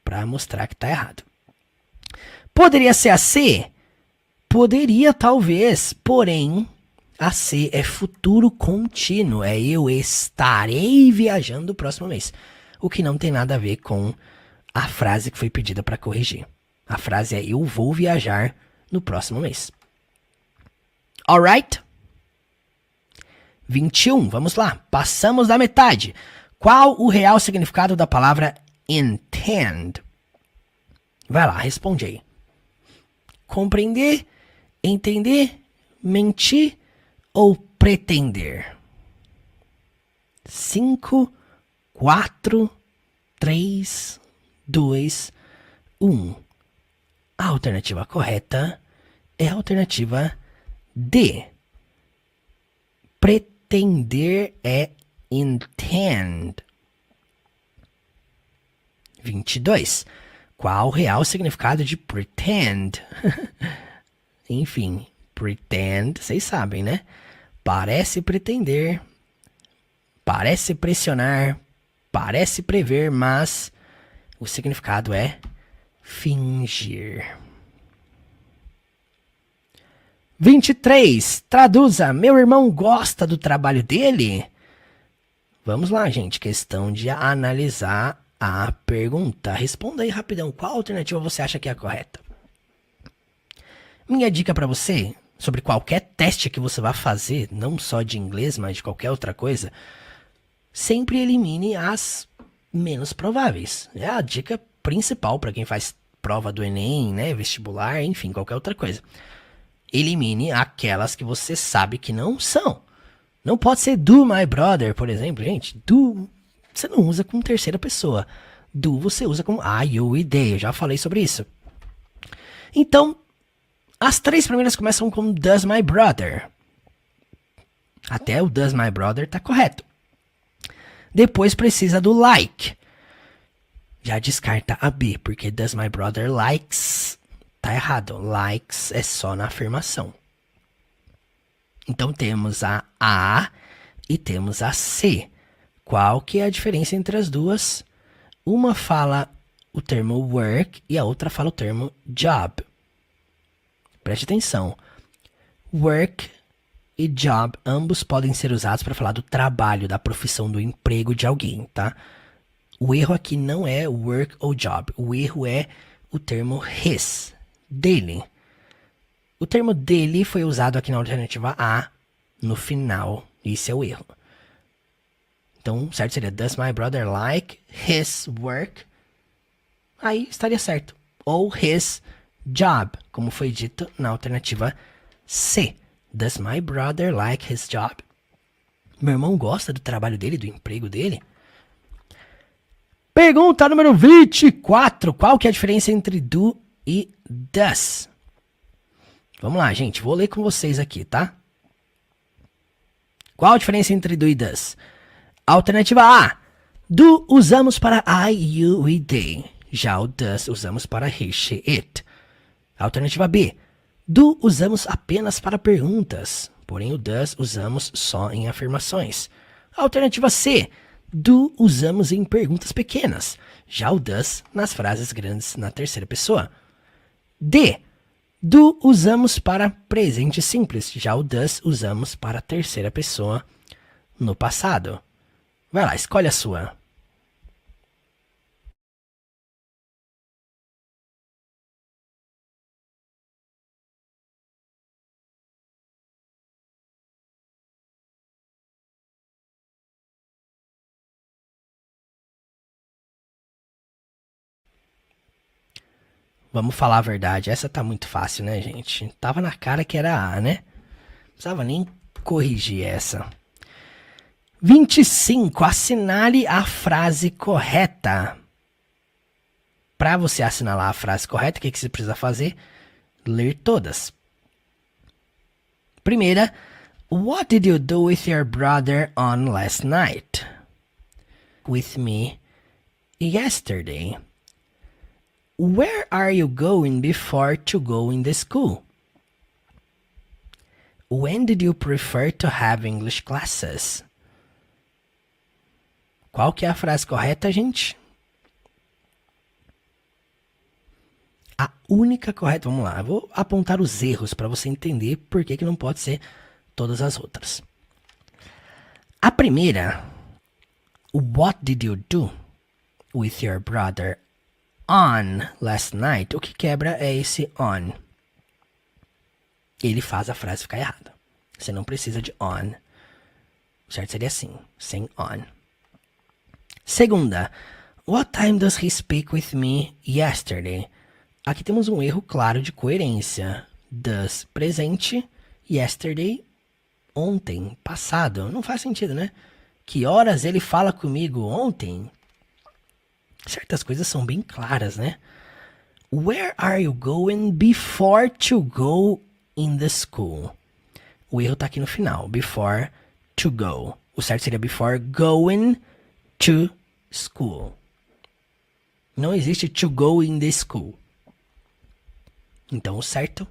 para mostrar que tá errado. Poderia ser a C? Poderia, talvez, porém, a C é futuro contínuo, é eu estarei viajando no próximo mês. O que não tem nada a ver com a frase que foi pedida para corrigir. A frase é eu vou viajar no próximo mês. Alright? 21, vamos lá, passamos da metade. Qual o real significado da palavra intend? Vai lá, responde aí. Compreender, entender, mentir ou pretender? 5, 4, 3, 2, 1. A alternativa correta é a alternativa D. Pretender é intend. 22. Qual o real significado de pretend? Enfim, pretend, vocês sabem, né? Parece pretender, parece pressionar, parece prever, mas o significado é fingir. 23. Traduza. Meu irmão gosta do trabalho dele? Vamos lá, gente. Questão de analisar a pergunta. Responda aí rapidão. Qual alternativa você acha que é a correta? Minha dica para você, sobre qualquer teste que você vá fazer, não só de inglês, mas de qualquer outra coisa, sempre elimine as menos prováveis. É a dica principal para quem faz prova do Enem, né, vestibular, enfim, qualquer outra coisa. Elimine aquelas que você sabe que não são. Não pode ser do my brother, por exemplo. Gente, do você não usa com terceira pessoa. Do você usa com I, you e they. Eu já falei sobre isso. Então, as três primeiras começam com does my brother. Até o does my brother tá correto. Depois precisa do like. Já descarta a B, porque does my brother likes tá errado. Likes é só na afirmação. Então temos a A e temos a C. Qual que é a diferença entre as duas? Uma fala o termo work e a outra fala o termo job. Preste atenção. Work e job, ambos podem ser usados para falar do trabalho, da profissão, do emprego de alguém, tá? O erro aqui não é work ou job. O erro é o termo his, dele. O termo dele foi usado aqui na alternativa A, no final. Isso é o erro. Então, certo seria, does my brother like his work? Aí estaria certo. Ou his job, como foi dito na alternativa C. Does my brother like his job? Meu irmão gosta do trabalho dele, do emprego dele? Pergunta número 24. Qual que é a diferença entre do e does? Vamos lá, gente. Vou ler com vocês aqui, tá? Qual a diferença entre do e does? Alternativa A. Do usamos para I, you e they. Já o does usamos para he, she, it. Alternativa B. Do usamos apenas para perguntas. Porém o does usamos só em afirmações. Alternativa C. Do usamos em perguntas pequenas. Já o does nas frases grandes na terceira pessoa. D. Do usamos para presente simples. Já o does usamos para terceira pessoa no passado. Vai lá, escolhe a sua. Vamos falar a verdade, essa tá muito fácil, né, gente? Tava na cara que era A, né? Não precisava nem corrigir essa. 25. Assinale a frase correta. Para você assinalar a frase correta, o que você precisa fazer? Ler todas. Primeira. What did you do with your brother on last night? With me yesterday. Where are you going before to go in the school? When did you prefer to have English classes? Qual que é a frase correta, gente? A única correta, vamos lá, eu vou apontar os erros para você entender por que não pode ser todas as outras. A primeira, what did you do with your brother on last night? O que quebra é esse on. Ele faz a frase ficar errada. Você não precisa de on. O certo seria assim, sem on. Segunda, what time does he speak with me yesterday? Aqui temos um erro claro de coerência. Does, presente, yesterday, ontem, passado. Não faz sentido, né? Que horas ele fala comigo ontem? Certas coisas são bem claras, né? Where are you going before to go in the school? O erro tá aqui no final. Before to go. O certo seria before going to school. Não existe to go in the school. Então, o certo.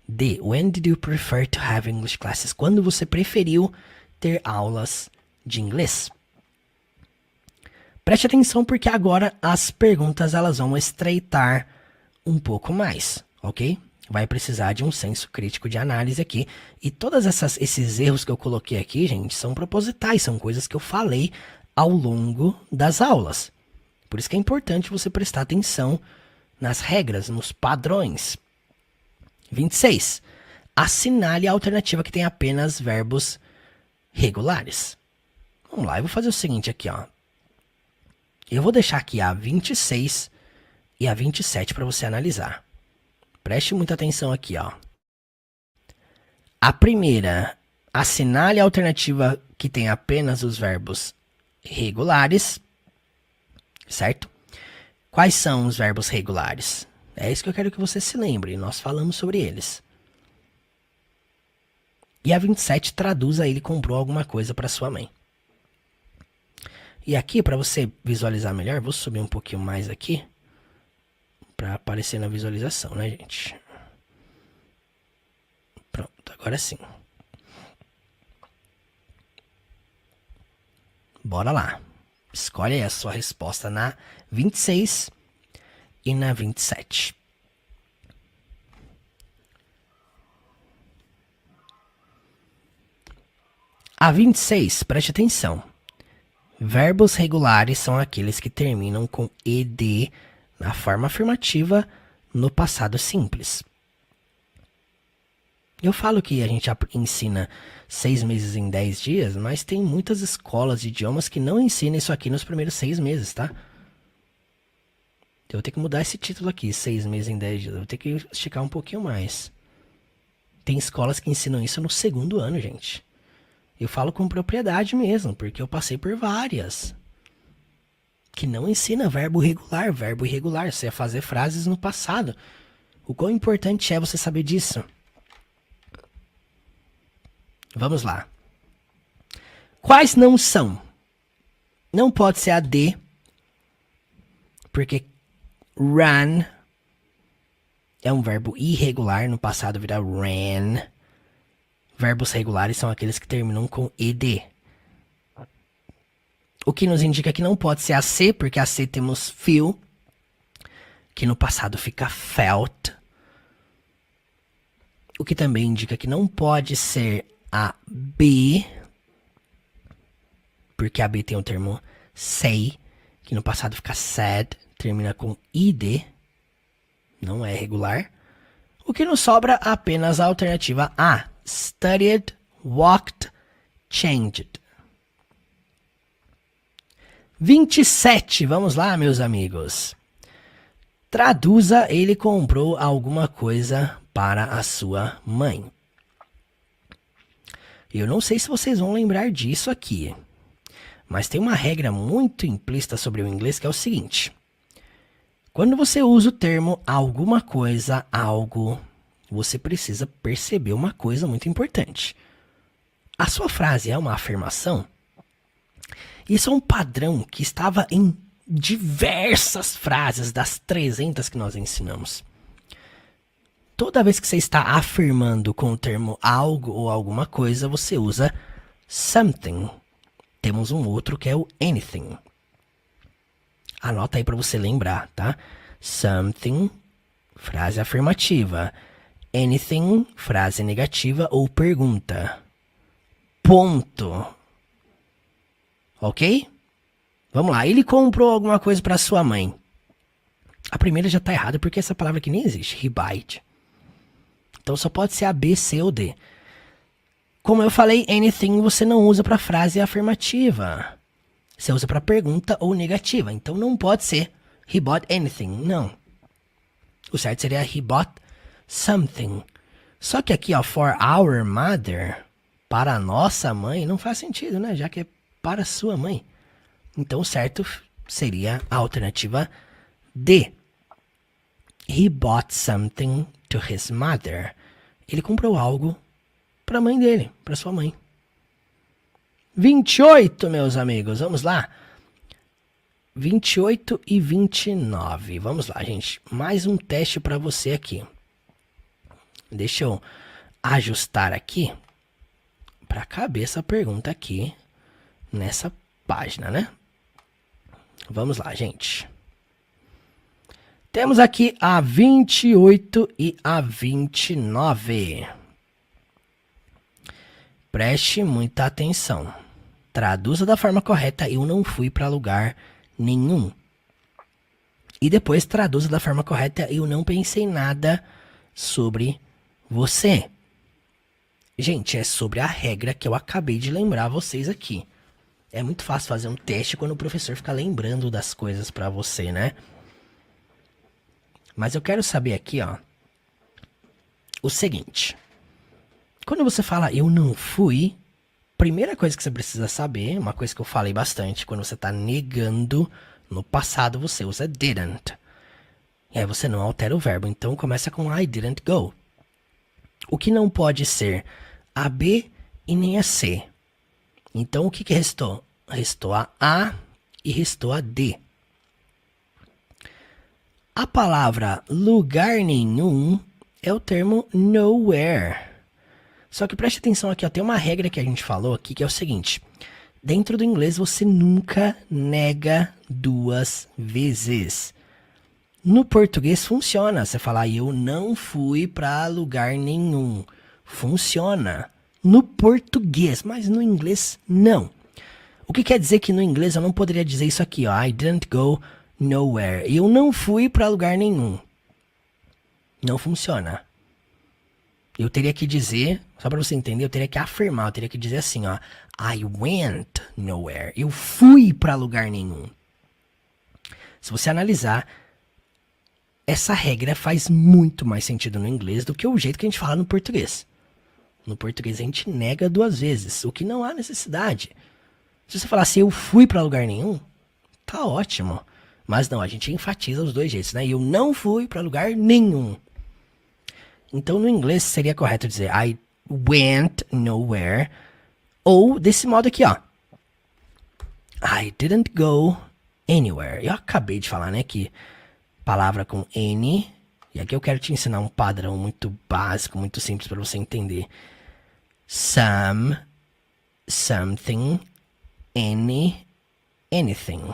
D. When did you prefer to have English classes? Quando você preferiu ter aulas de inglês? Preste atenção porque agora as perguntas elas vão estreitar um pouco mais, ok? Vai precisar de um senso crítico de análise aqui. E todos esses erros que eu coloquei aqui, gente, são propositais, são coisas que eu falei ao longo das aulas. Por isso que é importante você prestar atenção nas regras, nos padrões. 26. Assinale a alternativa que tem apenas verbos regulares. Vamos lá, eu vou fazer o seguinte aqui, ó. Eu vou deixar aqui a 26 e a 27 para você analisar. Preste muita atenção aqui, ó. A primeira, assinale a alternativa que tem apenas os verbos regulares, certo? Quais são os verbos regulares? É isso que eu quero que você se lembre, nós falamos sobre eles. E a 27 traduza ele comprou alguma coisa para sua mãe. E aqui, para você visualizar melhor, vou subir um pouquinho mais aqui, para aparecer na visualização, né, gente? Pronto, agora sim. Bora lá. Escolhe aí a sua resposta na 26 e na 27. A 26, preste atenção. Verbos regulares são aqueles que terminam com ed na forma afirmativa no passado simples. Eu falo que a gente ensina 6 meses em 10 dias, mas tem muitas escolas de idiomas que não ensinam isso aqui nos primeiros 6 meses, tá? Eu vou ter que mudar esse título aqui, 6 meses em 10 dias. Eu vou ter que esticar um pouquinho mais. Tem escolas que ensinam isso no segundo ano, gente. Eu falo com propriedade mesmo, porque eu passei por várias. Que não ensina verbo regular. Verbo irregular, você ia fazer frases no passado. O quão importante é você saber disso? Vamos lá. Quais não são? Não pode ser a D, porque run é um verbo irregular, no passado vira ran. Verbos regulares são aqueles que terminam com ed. O que nos indica que não pode ser a C, porque a C temos feel, que no passado fica felt. O que também indica que não pode ser a B, porque a B tem o termo say, que no passado fica said, termina com id, não é regular. O que nos sobra apenas a alternativa A, studied, walked, changed. 27, vamos lá, meus amigos. Traduza, ele comprou alguma coisa para a sua mãe. Eu não sei se vocês vão lembrar disso aqui, mas tem uma regra muito implícita sobre o inglês que é o seguinte. Quando você usa o termo alguma coisa, algo, você precisa perceber uma coisa muito importante. A sua frase é uma afirmação? Isso é um padrão que estava em diversas frases das 300 que nós ensinamos. Toda vez que você está afirmando com o termo algo ou alguma coisa, você usa something. Temos um outro que é o anything. Anota aí para você lembrar, tá? Something, frase afirmativa. Anything, frase negativa ou pergunta. Ponto. Ok? Vamos lá. Ele comprou alguma coisa para sua mãe. A primeira já está errada porque essa palavra aqui nem existe. He bought. Então só pode ser a B, C ou D. Como eu falei, anything você não usa para frase afirmativa. Você usa para pergunta ou negativa. Então não pode ser he bought anything. Não. O certo seria he bought something. Só que aqui, ó, for our mother, para a nossa mãe, não faz sentido, né? Já que é para sua mãe. Então o certo seria a alternativa D. He bought something to his mother. Ele comprou algo para a mãe dele, para sua mãe. 28, meus amigos, vamos lá. 28 e 29. Vamos lá, gente. Mais um teste para você aqui. Deixa eu ajustar aqui para caber essa pergunta aqui nessa página, né? Vamos lá, gente. Temos aqui a 28 e a 29. Preste muita atenção. Traduza da forma correta, eu não fui para lugar nenhum. E depois traduza da forma correta, eu não pensei nada sobre você. Gente, é sobre a regra que eu acabei de lembrar vocês aqui. É muito fácil fazer um teste quando o professor fica lembrando das coisas para você, né? Mas eu quero saber aqui, ó, o seguinte. Quando você fala eu não fui, primeira coisa que você precisa saber, uma coisa que eu falei bastante, quando você está negando, no passado você usa didn't. E aí você não altera o verbo, então começa com I didn't go. O que não pode ser a B e nem a C. Então o que restou? Restou a e restou a D. A palavra lugar nenhum é o termo nowhere. Só que preste atenção aqui, ó, tem uma regra que a gente falou aqui que é o seguinte. Dentro do inglês você nunca nega duas vezes. No português funciona. Você fala eu não fui para lugar nenhum. Funciona. no português, mas no inglês não. O que quer dizer que no inglês eu não poderia dizer isso aqui, ó. I didn't go nowhere. Eu não fui para lugar nenhum. Não funciona. Eu teria que dizer, só para você entender, eu teria que afirmar, eu teria que dizer assim, ó. I went nowhere. Eu fui para lugar nenhum. Se você analisar, essa regra faz muito mais sentido no inglês do que o jeito que a gente fala no português. No português a gente nega 2 vezes, o que não há necessidade. Se você falar assim, eu fui para lugar nenhum, tá ótimo. Mas não, a gente enfatiza os 2 jeitos, né? Eu não fui para lugar nenhum. Então, no inglês, seria correto dizer I went nowhere. Ou desse modo aqui, ó. I didn't go anywhere. Eu acabei de falar, né, que palavra com N. E aqui eu quero te ensinar um padrão muito básico, muito simples para você entender. Some, something, any, anything.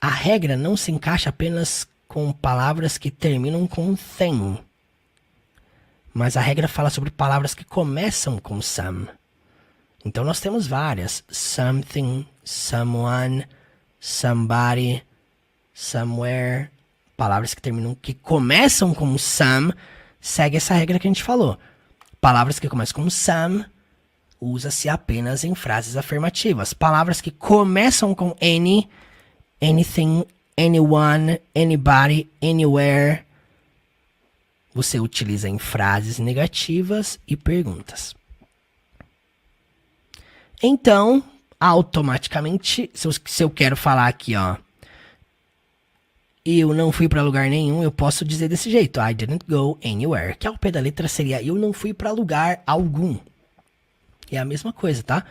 A regra não se encaixa apenas com palavras que terminam com thing. Mas a regra fala sobre palavras que começam com some. Então nós temos várias. Something, someone, somebody, somewhere. Palavras que começam com some, segue essa regra que a gente falou. Palavras que começam com some, usa-se apenas em frases afirmativas. Palavras que começam com any, anything, anyone, anybody, anywhere, você utiliza em frases negativas e perguntas. Então, automaticamente, se eu quero falar aqui, ó, eu não fui para lugar nenhum, eu posso dizer desse jeito, I didn't go anywhere, que ao pé da letra seria, eu não fui para lugar algum. É a mesma coisa, tá?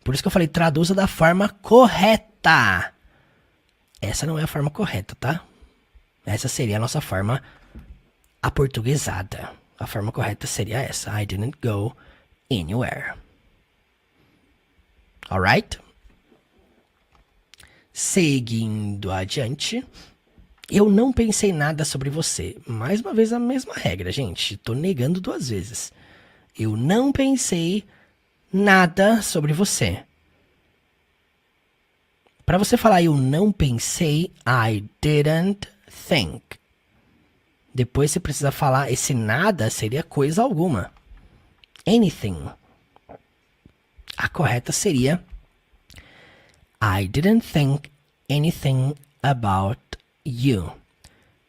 Por isso que eu falei, traduza da forma correta. Essa não é a forma correta, tá? Essa seria a nossa forma aportuguesada. A forma correta seria essa, I didn't go anywhere. Alright? Seguindo adiante. Eu não pensei nada sobre você. Mais uma vez a mesma regra, gente. Tô negando 2 vezes. Eu não pensei nada sobre você. Para você falar eu não pensei, I didn't think. Depois você precisa falar esse nada seria coisa alguma. Anything. A correta seria I didn't think anything about you.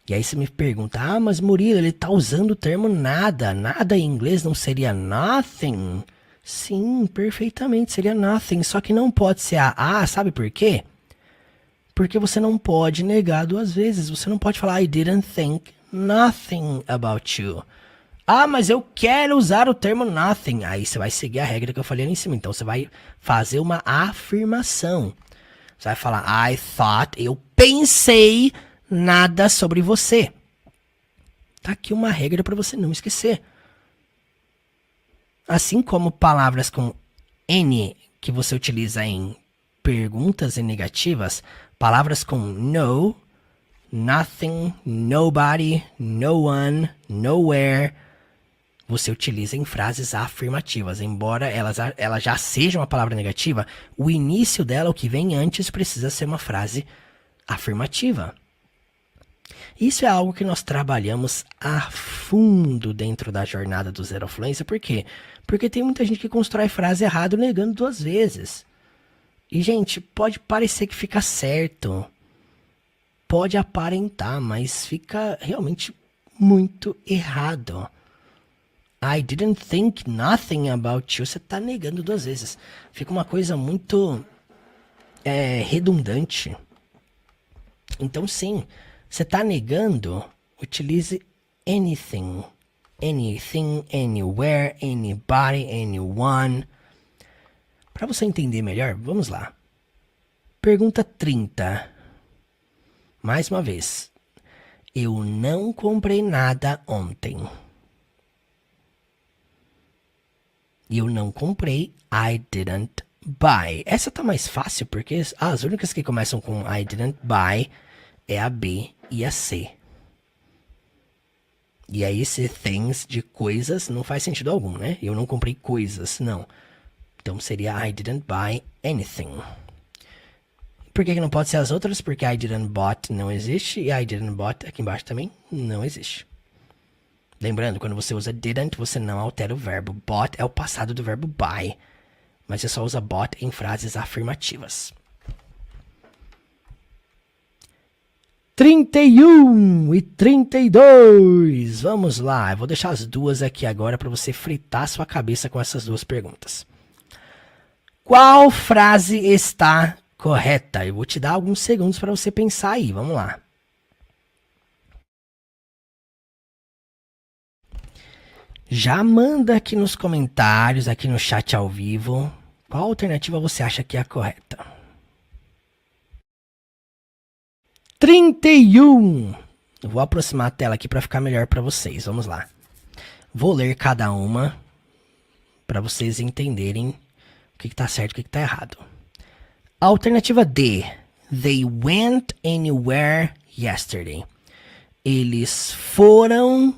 E aí você me pergunta, mas Murilo, ele tá usando o termo nada. Nada em inglês não seria nothing? Sim, perfeitamente, seria nothing. Só que não pode ser sabe por quê? Porque você não pode negar 2 vezes. Você não pode falar I didn't think nothing about you. Mas eu quero usar o termo nothing. Aí você vai seguir a regra que eu falei ali em cima. Então você vai fazer uma afirmação. Você vai falar I thought, eu pensei nada sobre você. Tá aqui uma regra para você não esquecer. Assim como palavras com any que você utiliza em perguntas e negativas, palavras com no, nothing, nobody, no one, nowhere, você utiliza em frases afirmativas. Embora ela já seja uma palavra negativa, o início dela, o que vem antes, precisa ser uma frase afirmativa. Isso é algo que nós trabalhamos a fundo dentro da jornada do Zero Fluência. Por quê? Porque tem muita gente que constrói frase errado negando 2 vezes. E, gente, pode parecer que fica certo. Pode aparentar, mas fica realmente muito errado. I didn't think nothing about you. Você tá negando 2 vezes. Fica uma coisa muito redundante. Então, sim, você tá negando, utilize anything. Anything, anywhere, anybody, anyone. Para você entender melhor, vamos lá. Pergunta 30. Mais uma vez. Eu não comprei nada ontem. Eu não comprei, I didn't buy. Essa tá mais fácil porque as únicas que começam com I didn't buy é a B e a C. E aí esse things de coisas não faz sentido algum, né? Eu não comprei coisas, não. Então seria I didn't buy anything. Por que não pode ser as outras? Porque I didn't bought não existe e I didn't bought aqui embaixo também não existe. Lembrando, quando você usa didn't, você não altera o verbo. Bought é o passado do verbo buy. Mas você só usa bought em frases afirmativas. 31 e 32. Vamos lá, eu vou deixar as duas aqui agora para você fritar sua cabeça com essas duas perguntas. Qual frase está correta? Eu vou te dar alguns segundos para você pensar aí, vamos lá. Já manda aqui nos comentários, aqui no chat ao vivo, qual alternativa você acha que é a correta? 31. Eu vou aproximar a tela aqui para ficar melhor para vocês. Vamos lá. Vou ler cada uma para vocês entenderem o que está certo e o que está errado. A alternativa D. They went anywhere yesterday. Eles foram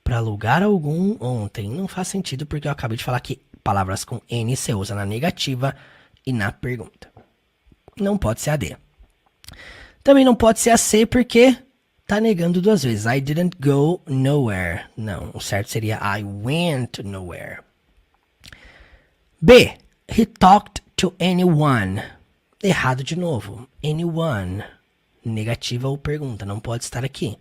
para lugar algum ontem. Não faz sentido porque eu acabei de falar que palavras com N você usa na negativa e na pergunta. Não pode ser a D. Também não pode ser a C porque tá negando duas vezes. I didn't go nowhere. Não, o certo seria I went nowhere. B. He talked to anyone. Errado de novo. Anyone. Negativa ou pergunta. Não pode estar aqui.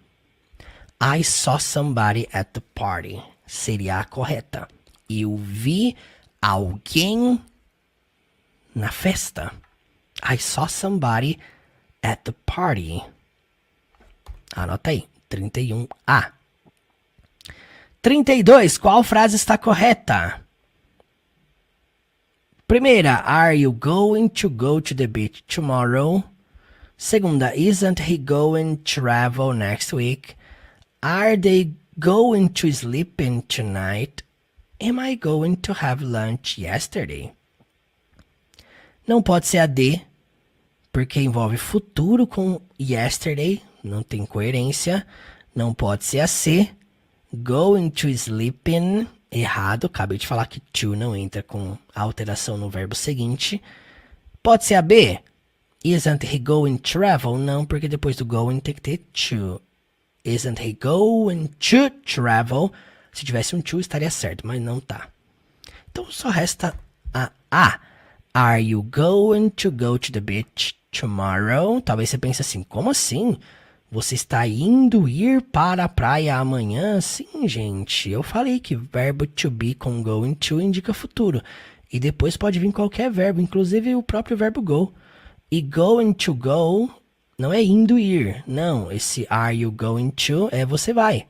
I saw somebody at the party. Seria a correta. Eu vi alguém na festa. I saw somebody at the party. Anota aí. 31A. 32. Qual frase está correta? Primeira. Are you going to go to the beach tomorrow? Segunda. Isn't he going to travel next week? Are they going to sleep in tonight? Am I going to have lunch yesterday? Não pode ser a D, porque envolve futuro com yesterday, não tem coerência. Não pode ser a C, going to sleep in, errado, acabei de falar que to não entra com alteração no verbo seguinte. Pode ser a B, isn't he going to travel? Não, porque depois do going tem que ter to. Isn't he going to travel? Se tivesse um to estaria certo, mas não tá. Então só resta a A. Are you going to go to the beach tomorrow? Talvez você pense assim, como assim? Você está indo ir para a praia amanhã? Sim, gente. Eu falei que verbo to be com going to indica futuro. E depois pode vir qualquer verbo, inclusive o próprio verbo go. E going to go não é indo ir. Não, esse are you going to é você vai.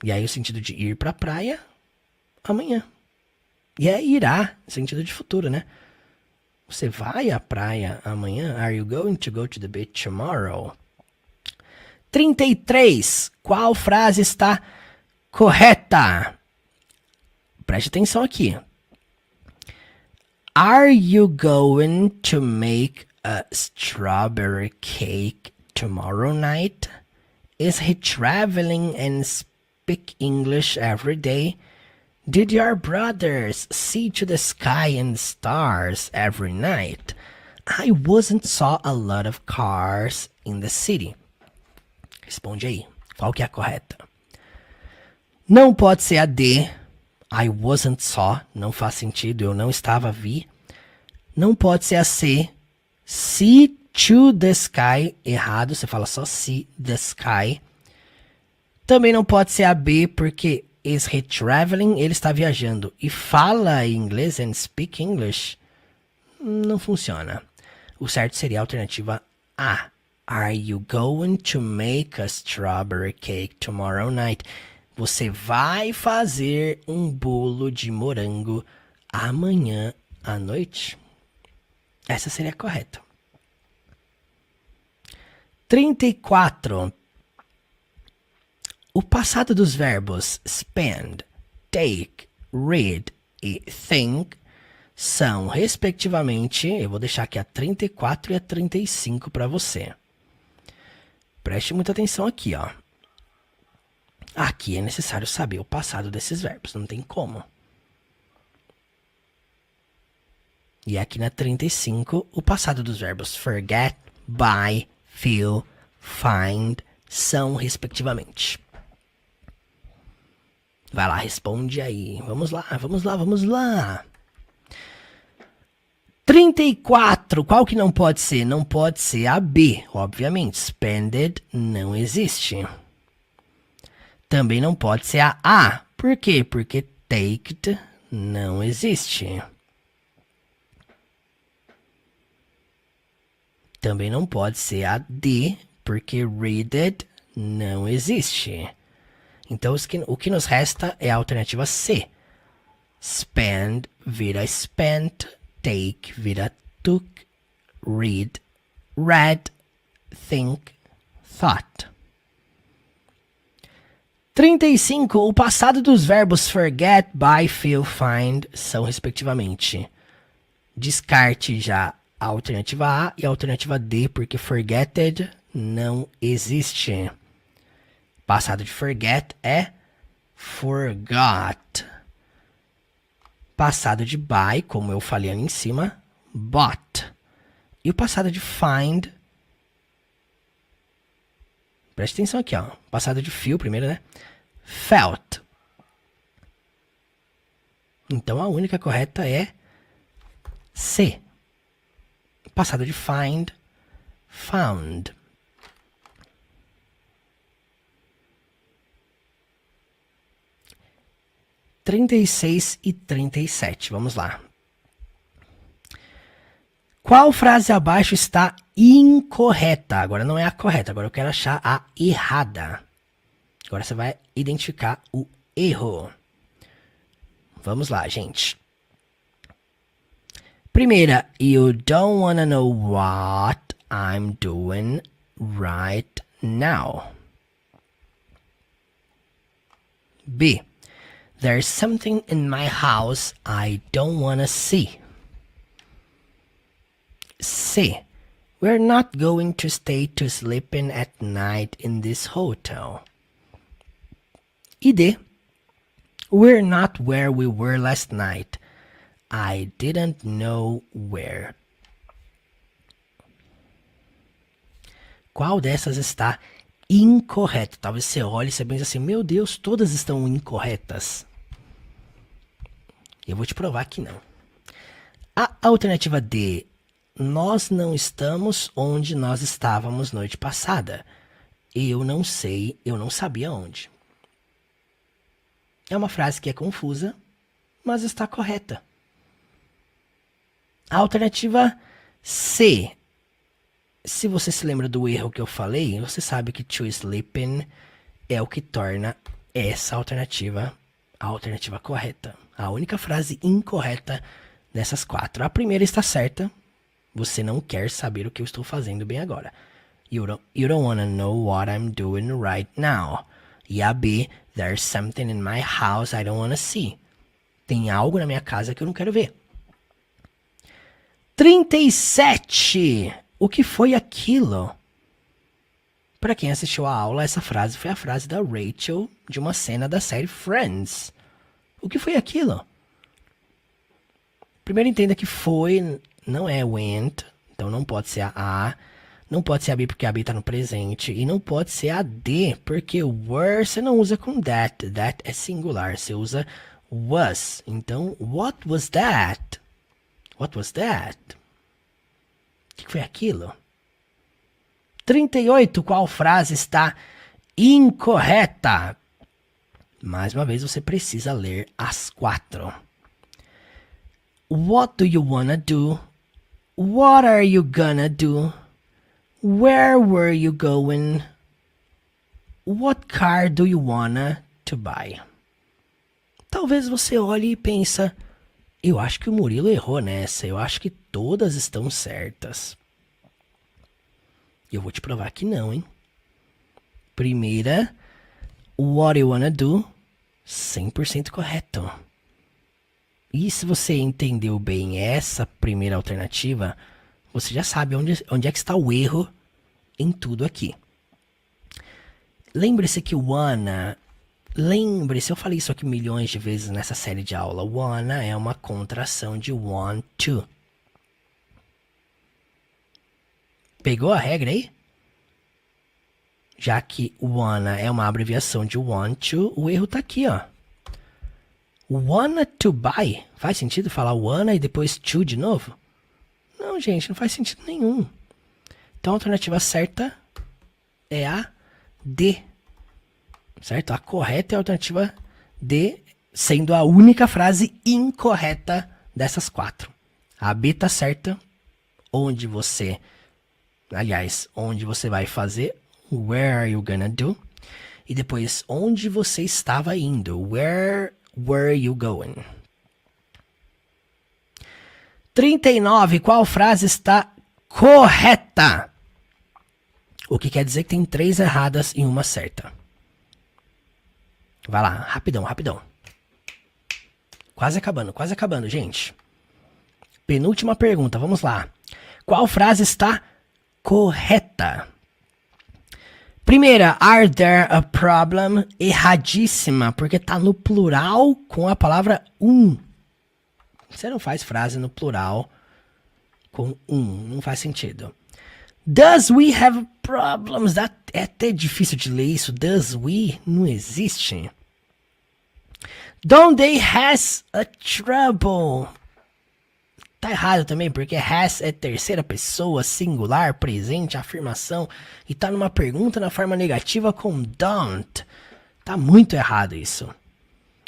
E aí o sentido de ir para a praia amanhã. E é irá, sentido de futuro, né? Você vai à praia amanhã? Are you going to go to the beach tomorrow? 33. Qual frase está correta? Preste atenção aqui. Are you going to make a strawberry cake tomorrow night? Is he traveling and speak English every day? Did your brothers see to the sky and stars every night? I wasn't saw a lot of cars in the city. Responde aí. Qual que é a correta? Não pode ser a D. I wasn't saw. Não faz sentido. Eu não estava vi. Não pode ser a C. See to the sky. Errado. Você fala só see the sky. Também não pode ser a B porque is he traveling? Ele está viajando. E fala inglês and speak English. Não funciona. O certo seria a alternativa A. Are you going to make a strawberry cake tomorrow night? Você vai fazer um bolo de morango amanhã à noite? Essa seria a correta. 34. O passado dos verbos spend, take, read e think são, respectivamente, eu vou deixar aqui a 34 e a 35 para você. Preste muita atenção aqui, ó. Aqui é necessário saber o passado desses verbos, não tem como. E aqui na 35, o passado dos verbos forget, buy, feel, find são respectivamente. Vai lá, responde aí. Vamos lá, vamos lá, vamos lá. 34, qual que não pode ser? Não pode ser a B, obviamente. Spended não existe. Também não pode ser a A. Por quê? Porque taked não existe. Também não pode ser a D, porque readed não existe. Então, o que nos resta é a alternativa C. Spend vira spent, take vira took, read, read, think, thought. 35. O passado dos verbos forget, buy, feel, find são respectivamente. Descarte já a alternativa A e a alternativa D, porque forgetted não existe. Passado de forget é forgot. Passado de buy, como eu falei ali em cima, bought. E o passado de find, preste atenção aqui, ó. Passado de feel primeiro, né? Felt. Então a única correta é C. Passado de find, found. – 36 e 37. Vamos lá. Qual frase abaixo está incorreta? Agora não é a correta, agora eu quero achar a errada. Agora você vai identificar o erro. Vamos lá, gente. Primeira, you don't wanna know what I'm doing right now. B, there's something in my house I don't wanna see. C, we're not going to stay to sleeping at night in this hotel. E D, we're not where we were last night. I didn't know where. Qual dessas está incorreta? Talvez você olhe e você pense assim, meu Deus, todas estão incorretas. Eu vou te provar que não. A alternativa D, nós não estamos onde nós estávamos noite passada. Eu não sei, eu não sabia onde. É uma frase que é confusa, mas está correta. A alternativa C. Se você se lembra do erro que eu falei, você sabe que to sleeping é o que torna essa alternativa a alternativa correta. A única frase incorreta dessas quatro. A primeira está certa. Você não quer saber o que eu estou fazendo bem agora. You don't wanna know what I'm doing right now. E a B, there's something in my house I don't wanna see. Tem algo na minha casa que eu não quero ver. 37. O que foi aquilo? Para quem assistiu a aula, essa frase foi a frase da Rachel de uma cena da série Friends. O que foi aquilo? Primeiro entenda que foi, não é went, então não pode ser a A, não pode ser a B porque a B está no presente, e não pode ser a D, porque were você não usa com that é singular, você usa was. Então, what was that? What was that? O que foi aquilo? 38. Qual frase está incorreta? Mais uma vez, você precisa ler as quatro. What do you wanna do? What are you gonna do? Where were you going? What car do you wanna to buy? Talvez você olhe e pensa, eu acho que o Murilo errou nessa, eu acho que todas estão certas. E eu vou te provar que não, hein? Primeira, what you wanna do, 100% correto. E se você entendeu bem essa primeira alternativa, você já sabe onde é que está o erro em tudo aqui. Lembre-se que o wanna Lembre-se, eu falei isso aqui milhões de vezes nessa série de aula. Wanna é uma contração de want to. Pegou a regra aí? Já que wanna é uma abreviação de want to, o erro tá aqui, ó. Wanna to buy. Faz sentido falar wanna e depois to de novo? Não, gente, não faz sentido nenhum. Então a alternativa certa é a D. Certo? A correta é a alternativa D, sendo a única frase incorreta dessas 4. A B tá certa, onde você vai fazer, where are you gonna do? E depois, onde você estava indo, where were you going? 39, qual frase está correta? O que quer dizer que tem 3 erradas e uma certa. Vai lá, rapidão, rapidão. Quase acabando, gente. Penúltima pergunta, vamos lá. Qual frase está correta? Primeira, are there a problem? Erradíssima, porque tá no plural com a palavra Você não faz frase no plural com não faz sentido. Does we have problems? É até difícil de ler isso. Does we não existe. Don't they has a trouble? Tá errado também, porque has é terceira pessoa, singular, presente, afirmação. E tá numa pergunta na forma negativa com don't. Tá muito errado isso.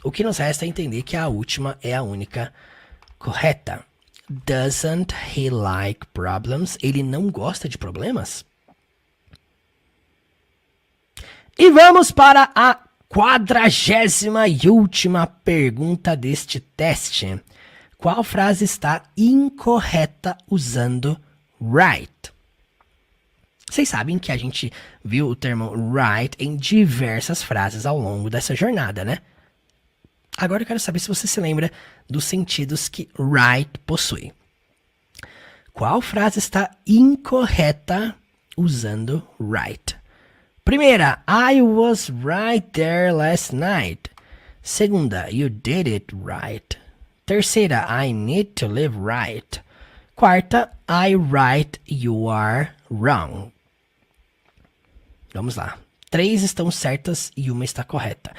O que nos resta é entender que a última é a única correta. Doesn't he like problems? Ele não gosta de problemas? E vamos para a 40ª e última pergunta deste teste. Qual frase está incorreta usando right? Vocês sabem que a gente viu o termo right em diversas frases ao longo dessa jornada, né? Agora eu quero saber se você se lembra dos sentidos que right possui. Qual frase está incorreta usando right? Primeira, I was right there last night. Segunda, you did it right. Terceira, I need to live right. Quarta, I right, you are wrong. Vamos lá. 3 estão certas e uma está correta.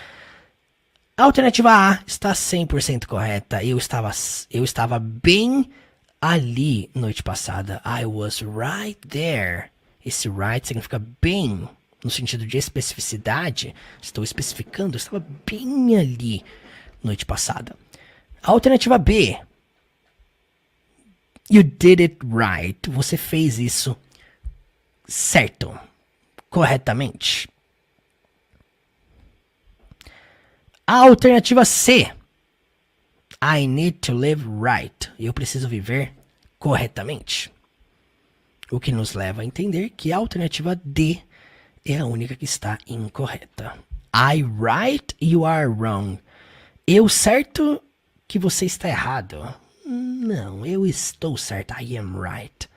A alternativa A está 100% correta. Eu estava bem ali noite passada. I was right there. Esse right significa bem, no sentido de especificidade. Estou especificando, eu estava bem ali noite passada. A alternativa B. You did it right. Você fez isso certo, corretamente. A alternativa C. I need to live right. Eu preciso viver corretamente. O que nos leva a entender que a alternativa D é a única que está incorreta. I right, you are wrong. Eu certo que você está errado. Não, eu estou certo. I am right.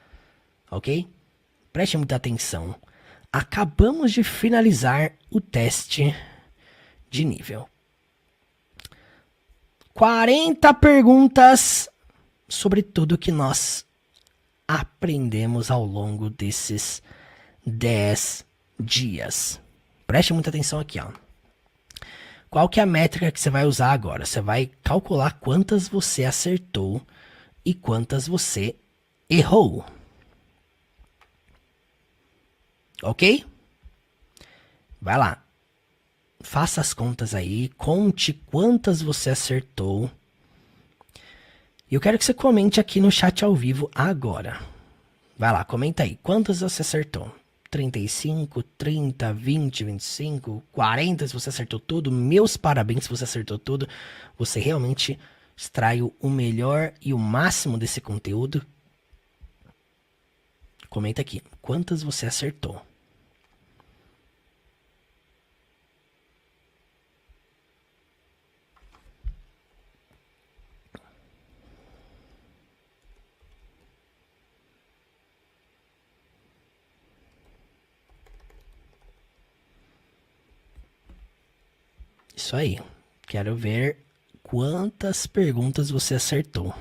Ok? Preste muita atenção. Acabamos de finalizar o teste de nível. 40 perguntas sobre tudo que nós aprendemos ao longo desses 10 dias. Preste muita atenção aqui, ó. Qual que é a métrica que você vai usar agora? Você vai calcular quantas você acertou e quantas você errou. Ok? Vai lá. Faça as contas aí, conte quantas você acertou. E eu quero que você comente aqui no chat ao vivo agora. Vai lá, comenta aí. Quantas você acertou? 35, 30, 20, 25, 40 se você acertou tudo. Meus parabéns se você acertou tudo. Você realmente extraiu o melhor e o máximo desse conteúdo. Comenta aqui. Quantas você acertou? Isso aí. Quero ver quantas perguntas você acertou.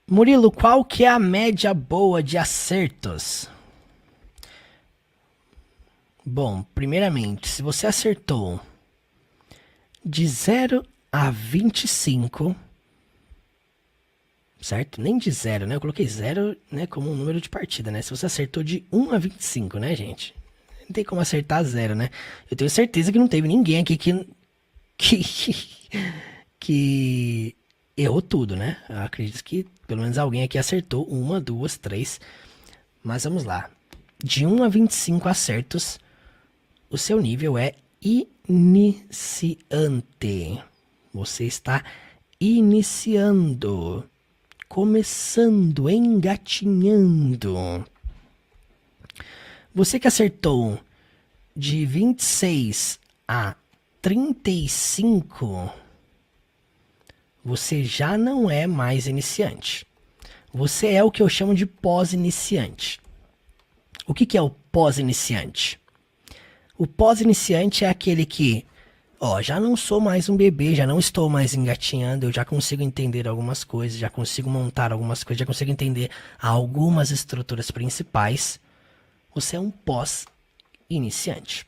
Murilo, qual que é a média boa de acertos? Bom, primeiramente, se você acertou de 0 a 25, certo? Nem de 0, né? Eu coloquei 0, né, como um número de partida, né? Se você acertou de 1 a 25, né, gente? Não tem como acertar 0, né? Eu tenho certeza que não teve ninguém aqui que errou tudo, né? Eu acredito que pelo menos alguém aqui acertou 1, 2, 3. Mas vamos lá. De 1 a 25 acertos, o seu nível é iniciante. Você está iniciando, começando, engatinhando. Você que acertou de 26 a 35, você já não é mais iniciante. Você é o que eu chamo de pós-iniciante. O que é o pós-iniciante? O pós-iniciante é aquele que, já não sou mais um bebê, já não estou mais engatinhando, eu já consigo entender algumas coisas, já consigo montar algumas coisas, já consigo entender algumas estruturas principais. Você é um pós-iniciante.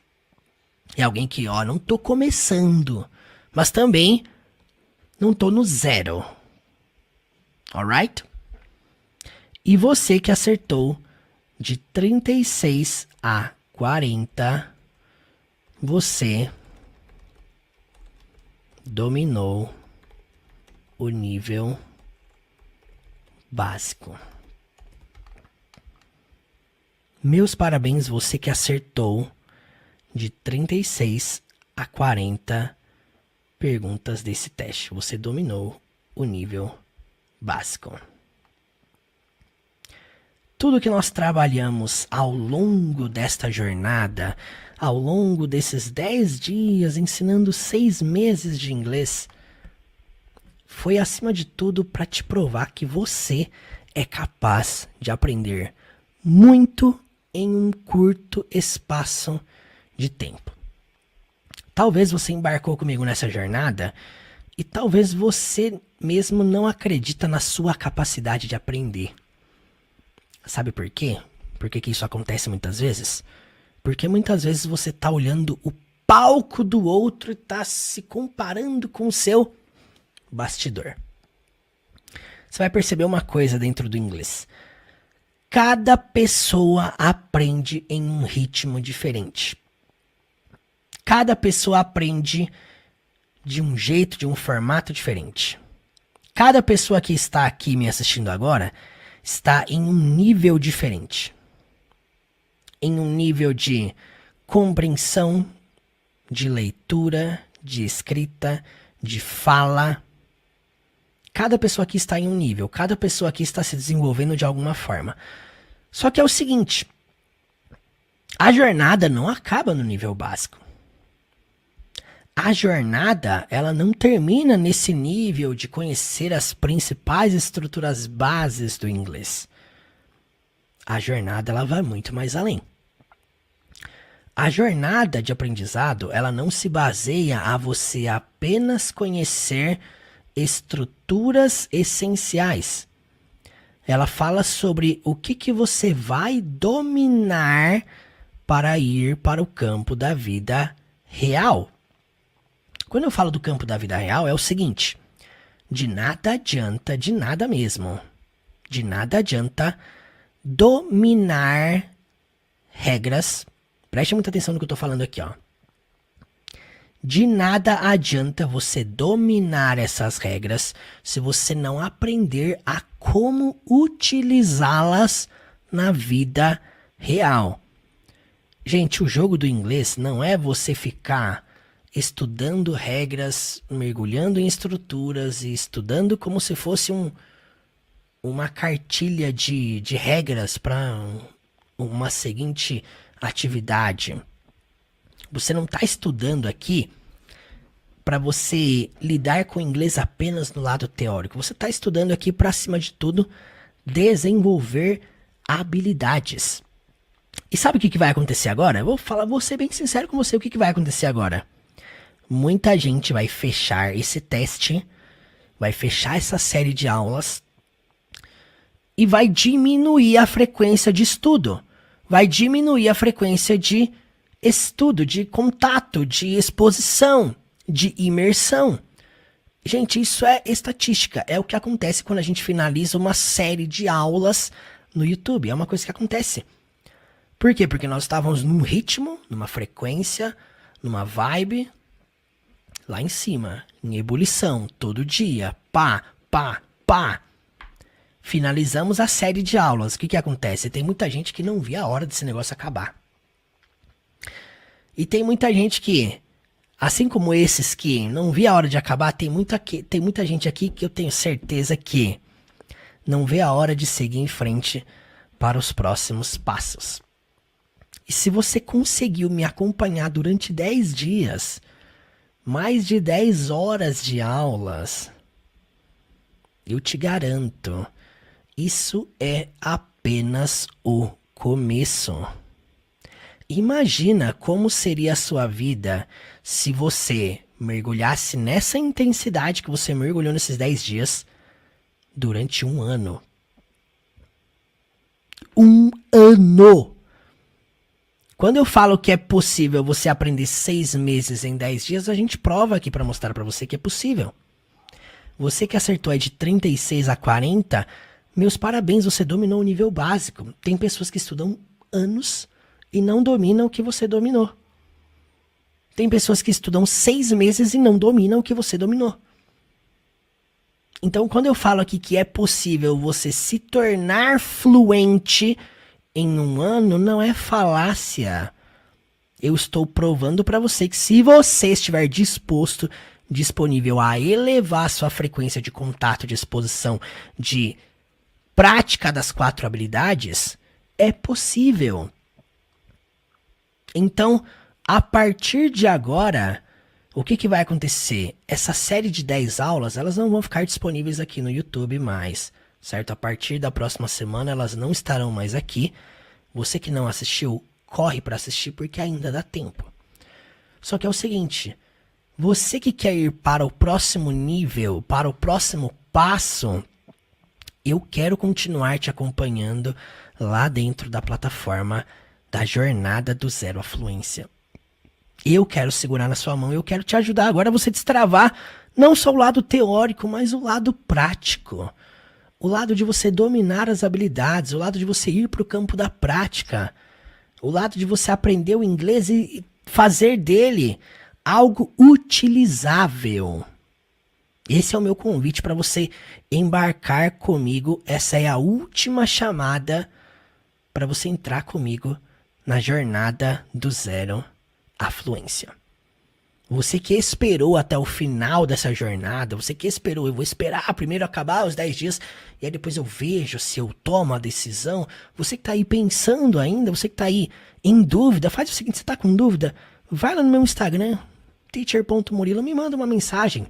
É alguém que, não tô começando, mas também não tô no 0. Alright? E você que acertou de 36 a 40, você dominou o nível básico. Meus parabéns, você que acertou de 36 a 40 perguntas desse teste. Você dominou o nível básico. Tudo que nós trabalhamos ao longo desta jornada, ao longo desses 10 dias, ensinando 6 meses de inglês, foi acima de tudo para te provar que você é capaz de aprender muito em um curto espaço de tempo. Talvez você embarcou comigo nessa jornada e talvez você mesmo não acredita na sua capacidade de aprender. Sabe por quê? Por que isso acontece muitas vezes? Porque muitas vezes você tá olhando o palco do outro e tá se comparando com o seu bastidor. Você vai perceber uma coisa dentro do inglês. Cada pessoa aprende em um ritmo diferente. Cada pessoa aprende de um jeito, de um formato diferente. Cada pessoa que está aqui me assistindo agora está em um nível diferente. Em um nível de compreensão, de leitura, de escrita, de fala. Cada pessoa aqui está em um nível, cada pessoa aqui está se desenvolvendo de alguma forma. Só que é o seguinte, a jornada não acaba no nível básico. A jornada, ela não termina nesse nível de conhecer as principais estruturas bases do inglês. A jornada, ela vai muito mais além. A jornada de aprendizado, ela não se baseia a você apenas conhecer estruturas essenciais. Ela fala sobre o que você vai dominar para ir para o campo da vida real. Quando eu falo do campo da vida real, é o seguinte: de nada adianta, de nada mesmo, de nada adianta dominar regras. Preste muita atenção no que eu estou falando aqui, ó. De nada adianta você dominar essas regras se você não aprender a como utilizá-las na vida real. Gente, o jogo do inglês não é você ficar estudando regras, mergulhando em estruturas e estudando como se fosse uma cartilha de regras para uma seguinte atividade. Você não está estudando aqui para você lidar com o inglês apenas no lado teórico. Você está estudando aqui para, acima de tudo, desenvolver habilidades. E sabe o que vai acontecer agora? Vou ser bem sincero com você, o que vai acontecer agora? Muita gente vai fechar esse teste, vai fechar essa série de aulas e vai diminuir a frequência de estudo. Vai diminuir a frequência de estudo, de contato, de exposição, de imersão. Gente, isso é estatística. É o que acontece quando a gente finaliza uma série de aulas no YouTube. É uma coisa que acontece. Por quê? Porque nós estávamos num ritmo, numa frequência, numa vibe lá em cima, em ebulição, todo dia, pá, pá, pá. Finalizamos a série de aulas. O que acontece? Tem muita gente que não via a hora desse negócio acabar. E tem muita gente que, assim como esses que não via a hora de acabar, tem muita gente aqui que eu tenho certeza que não vê a hora de seguir em frente para os próximos passos. E se você conseguiu me acompanhar durante 10 dias, mais de 10 horas de aulas, eu te garanto, isso é apenas o começo. Imagina como seria a sua vida se você mergulhasse nessa intensidade que você mergulhou nesses 10 dias durante um ano. Um ano! Quando eu falo que é possível você aprender 6 meses em 10 dias, a gente prova aqui para mostrar para você que é possível. Você que acertou aí de 36 a 40, meus parabéns, você dominou o nível básico. Tem pessoas que estudam anos e não dominam o que você dominou. Tem pessoas que estudam 6 meses e não dominam o que você dominou. Então, quando eu falo aqui que é possível você se tornar fluente em um ano, não é falácia. Eu estou provando para você que se você estiver disponível a elevar sua frequência de contato, de exposição, de prática das 4 habilidades, é possível. Então, a partir de agora, o que vai acontecer? Essa série de 10 aulas, elas não vão ficar disponíveis aqui no YouTube mais, certo? A partir da próxima semana, elas não estarão mais aqui. Você que não assistiu, corre para assistir porque ainda dá tempo. Só que é o seguinte, você que quer ir para o próximo nível, para o próximo passo, eu quero continuar te acompanhando lá dentro da plataforma da Jornada do Zero à Fluência. Eu quero segurar na sua mão, eu quero te ajudar agora a você destravar não só o lado teórico, mas o lado prático. O lado de você dominar as habilidades, o lado de você ir para o campo da prática, o lado de você aprender o inglês e fazer dele algo utilizável. Esse é o meu convite para você embarcar comigo. Essa é a última chamada para você entrar comigo na jornada do zero à fluência. Você que esperou até o final dessa jornada, você que esperou, eu vou esperar primeiro acabar os 10 dias e aí depois eu vejo se eu tomo a decisão. Você que tá aí pensando ainda, você que tá aí em dúvida, faz o seguinte, você tá com dúvida? Vai lá no meu Instagram, teacher.murilo, me manda uma mensagem.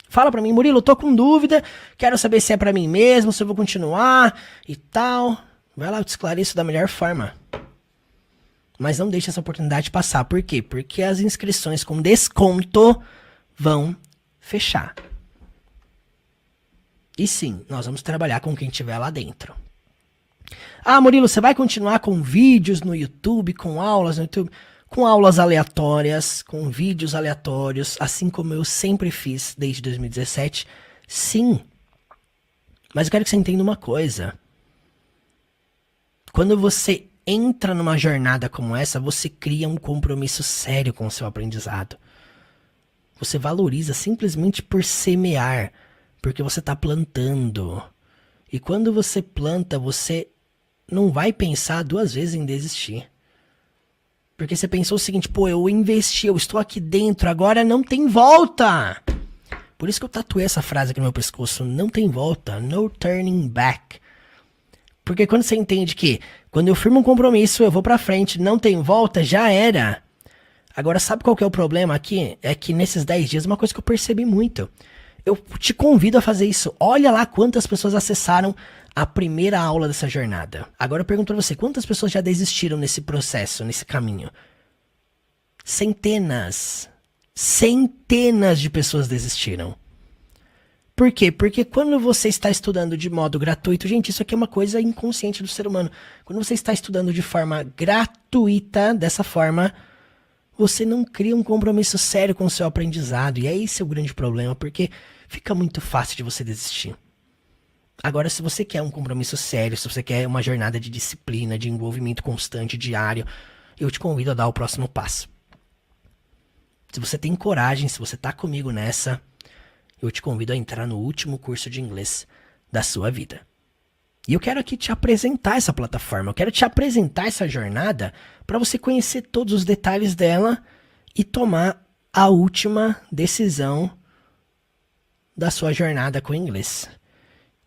Fala pra mim, Murilo, eu tô com dúvida, quero saber se é pra mim mesmo, se eu vou continuar e tal. Vai lá, eu te esclareço da melhor forma. Mas não deixe essa oportunidade passar. Por quê? Porque as inscrições com desconto vão fechar. E sim, nós vamos trabalhar com quem estiver lá dentro. Ah, Murilo, você vai continuar com vídeos no YouTube, com aulas no YouTube? Com aulas aleatórias, com vídeos aleatórios, assim como eu sempre fiz desde 2017? Sim. Mas eu quero que você entenda uma coisa. Quando você entra numa jornada como essa, você cria um compromisso sério com o seu aprendizado. Você valoriza simplesmente por semear, porque você está plantando. E quando você planta, você não vai pensar 2 vezes em desistir. Porque você pensou o seguinte, pô, eu investi, eu estou aqui dentro, agora não tem volta. Por isso que eu tatuei essa frase aqui no meu pescoço, não tem volta, no turning back. Porque quando você entende que quando eu firmo um compromisso, eu vou pra frente, não tem volta, já era. Agora, sabe qual que é o problema aqui? É que nesses 10 dias, uma coisa que eu percebi muito. Eu te convido a fazer isso. Olha lá quantas pessoas acessaram a primeira aula dessa jornada. Agora eu pergunto pra você, quantas pessoas já desistiram nesse processo, nesse caminho? Centenas. Centenas de pessoas desistiram. Por quê? Porque quando você está estudando de modo gratuito, gente, isso aqui é uma coisa inconsciente do ser humano. Quando você está estudando de forma gratuita, dessa forma, você não cria um compromisso sério com o seu aprendizado. E é esse o grande problema, porque fica muito fácil de você desistir. Agora, se você quer um compromisso sério, se você quer uma jornada de disciplina, de envolvimento constante, diário, eu te convido a dar o próximo passo. Se você tem coragem, se você tá comigo nessa, eu te convido a entrar no último curso de inglês da sua vida. E eu quero aqui te apresentar essa plataforma, eu quero te apresentar essa jornada para você conhecer todos os detalhes dela e tomar a última decisão da sua jornada com o inglês,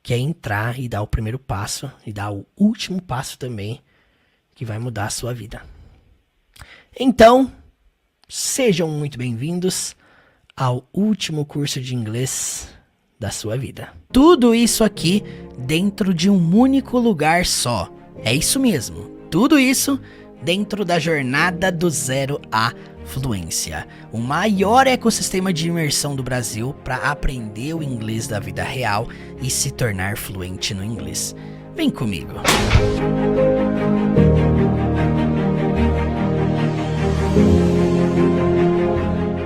que é entrar e dar o primeiro passo e dar o último passo também, que vai mudar a sua vida. Então, sejam muito bem-vindos ao último curso de inglês da sua vida. Tudo isso aqui dentro de um único lugar só. É isso mesmo. Tudo isso dentro da jornada do zero à fluência. O maior ecossistema de imersão do Brasil para aprender o inglês da vida real e se tornar fluente no inglês. Vem comigo.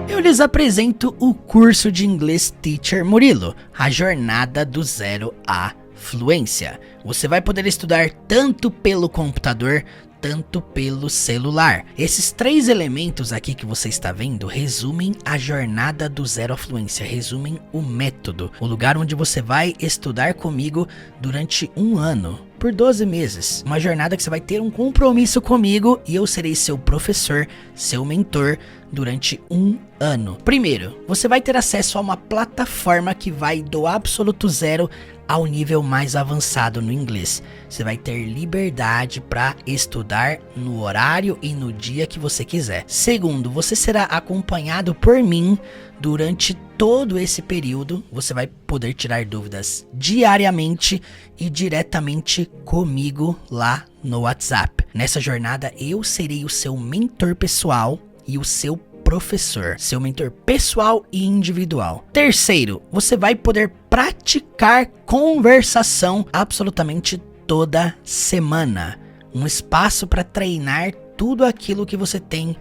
Eu lhes apresento o curso de inglês Teacher Murilo, a jornada do zero à fluência. Você vai poder estudar tanto pelo computador, tanto pelo celular. Esses 3 elementos aqui que você está vendo resumem a jornada do zero à fluência, resumem o método, o lugar onde você vai estudar comigo durante 1 ano. Por 12 meses, uma jornada que você vai ter um compromisso comigo e eu serei seu professor, seu mentor durante 1 ano. Primeiro, você vai ter acesso a uma plataforma que vai do absoluto zero ao nível mais avançado no inglês. Você vai ter liberdade para estudar no horário e no dia que você quiser. Segundo, você será acompanhado por mim durante todo esse período. Você vai poder tirar dúvidas diariamente e diretamente comigo lá no WhatsApp. Nessa jornada eu serei o seu mentor pessoal e o seu professor, seu mentor pessoal e individual. Terceiro, você vai poder praticar conversação absolutamente toda semana. Um espaço para treinar tudo aquilo que você tem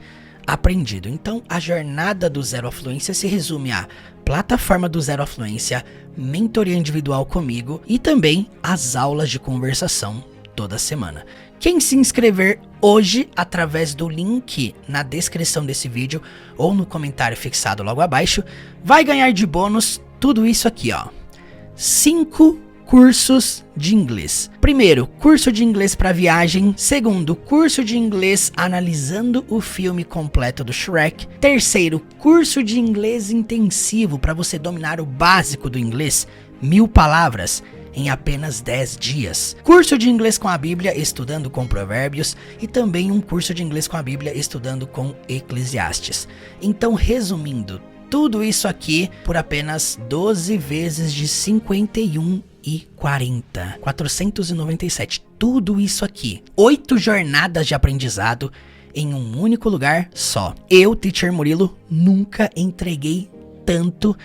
aprendido. Então, a jornada do zero à fluência se resume a plataforma do zero à fluência, mentoria individual comigo e também as aulas de conversação toda semana. Quem se inscrever hoje através do link na descrição desse vídeo ou no comentário fixado logo abaixo, vai ganhar de bônus tudo isso aqui, ó. 5 cursos de inglês. Primeiro, curso de inglês para viagem. Segundo, curso de inglês analisando o filme completo do Shrek. Terceiro, curso de inglês intensivo para você dominar o básico do inglês, 1000 palavras em apenas 10 dias. Curso de inglês com a Bíblia, estudando com Provérbios, e também um curso de inglês com a Bíblia, estudando com Eclesiastes. Então, resumindo, tudo isso aqui por apenas 12 vezes de 51,40. 497. Tudo isso aqui. 8 jornadas de aprendizado em um único lugar só. Eu, Teacher Murilo, nunca entreguei tanto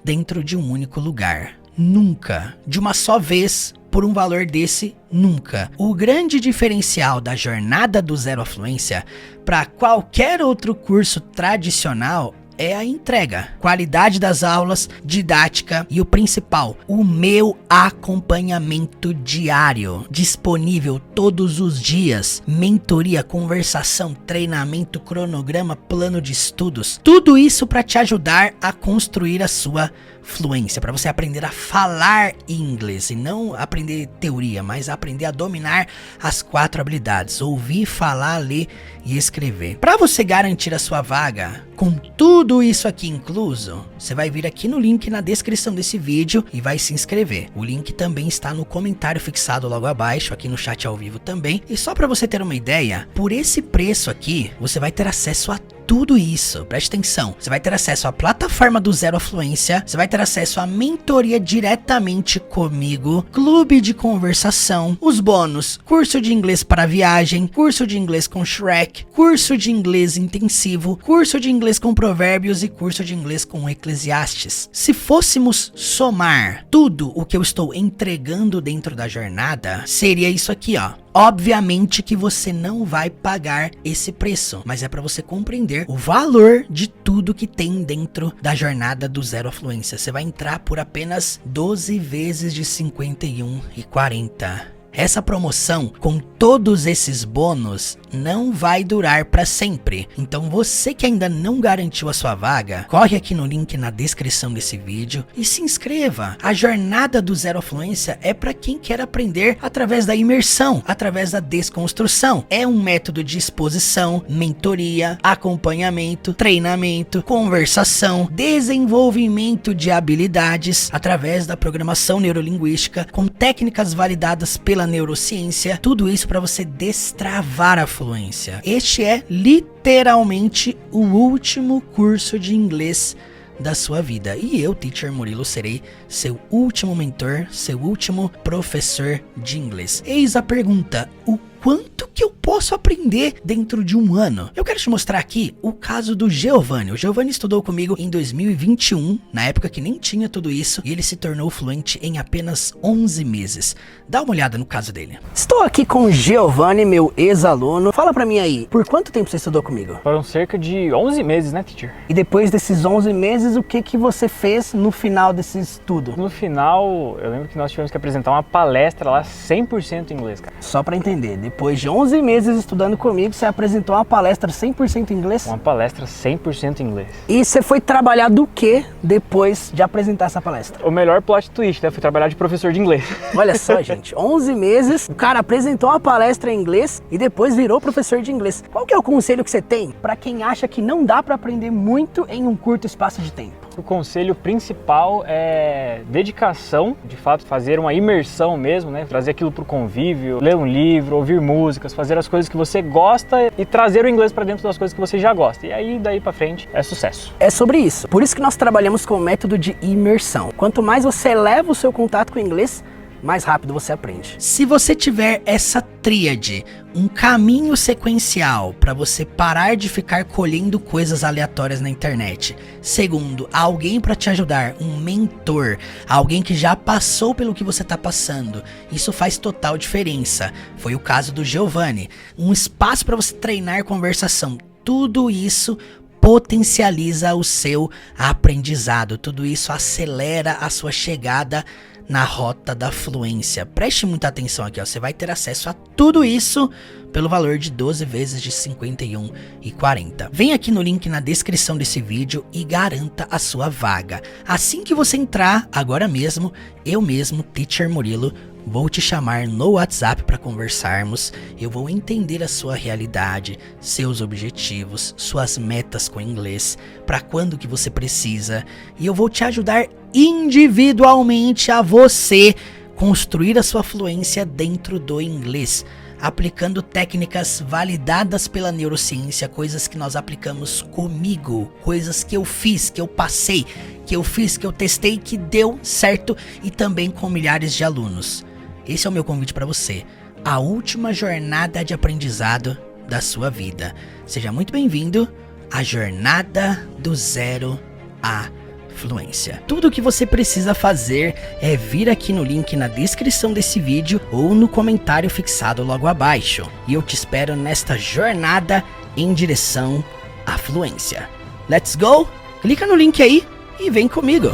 dentro de um único lugar. Nunca. De uma só vez, por um valor desse, nunca. O grande diferencial da jornada do zero à fluência para qualquer outro curso tradicional é a entrega, qualidade das aulas, didática e o principal, o meu acompanhamento diário, disponível todos os dias, mentoria, conversação, treinamento, cronograma, plano de estudos, tudo isso para te ajudar a construir a sua fluência, para você aprender a falar inglês e não aprender teoria, mas aprender a dominar as 4 habilidades: ouvir, falar, ler e escrever. Para você garantir a sua vaga com tudo tudo isso aqui incluso, você vai vir aqui no link na descrição desse vídeo e vai se inscrever. O link também está no comentário fixado logo abaixo, aqui no chat ao vivo também. E só para você ter uma ideia, por esse preço aqui, você vai ter acesso a tudo isso, preste atenção. Você vai ter acesso à plataforma do Zero Afluência, você vai ter acesso à mentoria diretamente comigo, clube de conversação, os bônus, curso de inglês para viagem, curso de inglês com Shrek, curso de inglês intensivo, curso de inglês com provérbios e curso de inglês com Eclesiastes. Se fôssemos somar tudo o que eu estou entregando dentro da jornada, seria isso aqui, ó. Obviamente que você não vai pagar esse preço, mas é para você compreender o valor de tudo que tem dentro da jornada do Zero Afluência. Você vai entrar por apenas 12 vezes de 51,40. Essa promoção, com todos esses bônus, não vai durar para sempre. Então você que ainda não garantiu a sua vaga, corre aqui no link na descrição desse vídeo e se inscreva. A jornada do Zero Afluência é para quem quer aprender através da imersão, através da desconstrução. É um método de exposição, mentoria, acompanhamento, treinamento, conversação, desenvolvimento de habilidades através da programação neurolinguística, com técnicas validadas pela neurociência, tudo isso para você destravar a fluência. Este é literalmente o último curso de inglês da sua vida. E eu, Teacher Murilo, serei seu último mentor, seu último professor de inglês. Eis a pergunta: o quanto que eu posso aprender dentro de um ano? Eu quero te mostrar aqui o caso do Giovanni. O Giovanni estudou comigo em 2021, na época que nem tinha tudo isso, e ele se tornou fluente em apenas 11 meses. Dá uma olhada no caso dele. Estou aqui com o Giovanni, meu ex-aluno. Fala pra mim aí, por quanto tempo você estudou comigo?
Foram cerca de 11 meses, né, teacher?
E depois desses 11 meses, o que você fez no final desse estudo?
No final, eu lembro que nós tivemos que apresentar uma palestra lá 100% em inglês, cara.
Só pra entender, depois de 11 meses estudando comigo, você apresentou uma palestra 100% em inglês?
Uma palestra 100% em inglês.
E você foi trabalhar do que depois de apresentar essa palestra?
O melhor plot twist, né? Fui trabalhar de professor de inglês.
Olha só, gente, 11 meses, o cara apresentou uma palestra em inglês e depois virou professor de inglês. Qual que é o conselho que você tem para quem acha que não dá para aprender muito em um curto espaço de tempo?
O conselho principal é dedicação, de fato, fazer uma imersão mesmo, né? Trazer aquilo pro convívio, ler um livro, ouvir músicas, fazer as coisas que você gosta e trazer o inglês para dentro das coisas que você já gosta. E aí, daí para frente, é sucesso.
É sobre isso. Por isso que nós trabalhamos com o método de imersão. Quanto mais você eleva o seu contato com o inglês, mais rápido você aprende. Se você tiver essa tríade, um caminho sequencial para você parar de ficar colhendo coisas aleatórias na internet. Segundo, alguém para te ajudar, um mentor, alguém que já passou pelo que você está passando. Isso faz total diferença. Foi o caso do Giovanni. Um espaço para você treinar conversação. Tudo isso potencializa o seu aprendizado. Tudo isso acelera a sua chegada na rota da fluência. Preste muita atenção aqui, ó. Você vai ter acesso a tudo isso pelo valor de 12 vezes de 51,40. Vem aqui no link na descrição desse vídeo e garanta a sua vaga. Assim que você entrar, agora mesmo, eu mesmo, Teacher Murilo, vou te chamar no WhatsApp para conversarmos. Eu vou entender a sua realidade, seus objetivos, suas metas com inglês, para quando que você precisa, e eu vou te ajudar individualmente a você construir a sua fluência dentro do inglês, aplicando técnicas validadas pela neurociência, coisas que nós aplicamos comigo, coisas que eu fiz, que eu passei, que eu fiz, que eu testei, que deu certo, e também com milhares de alunos. Esse é o meu convite para você, a última jornada de aprendizado da sua vida. Seja muito bem-vindo à jornada do Zero à Fluência. Tudo o que você precisa fazer é vir aqui no link na descrição desse vídeo ou no comentário fixado logo abaixo. E eu te espero nesta jornada em direção à fluência. Let's go? Clica no link aí e vem comigo!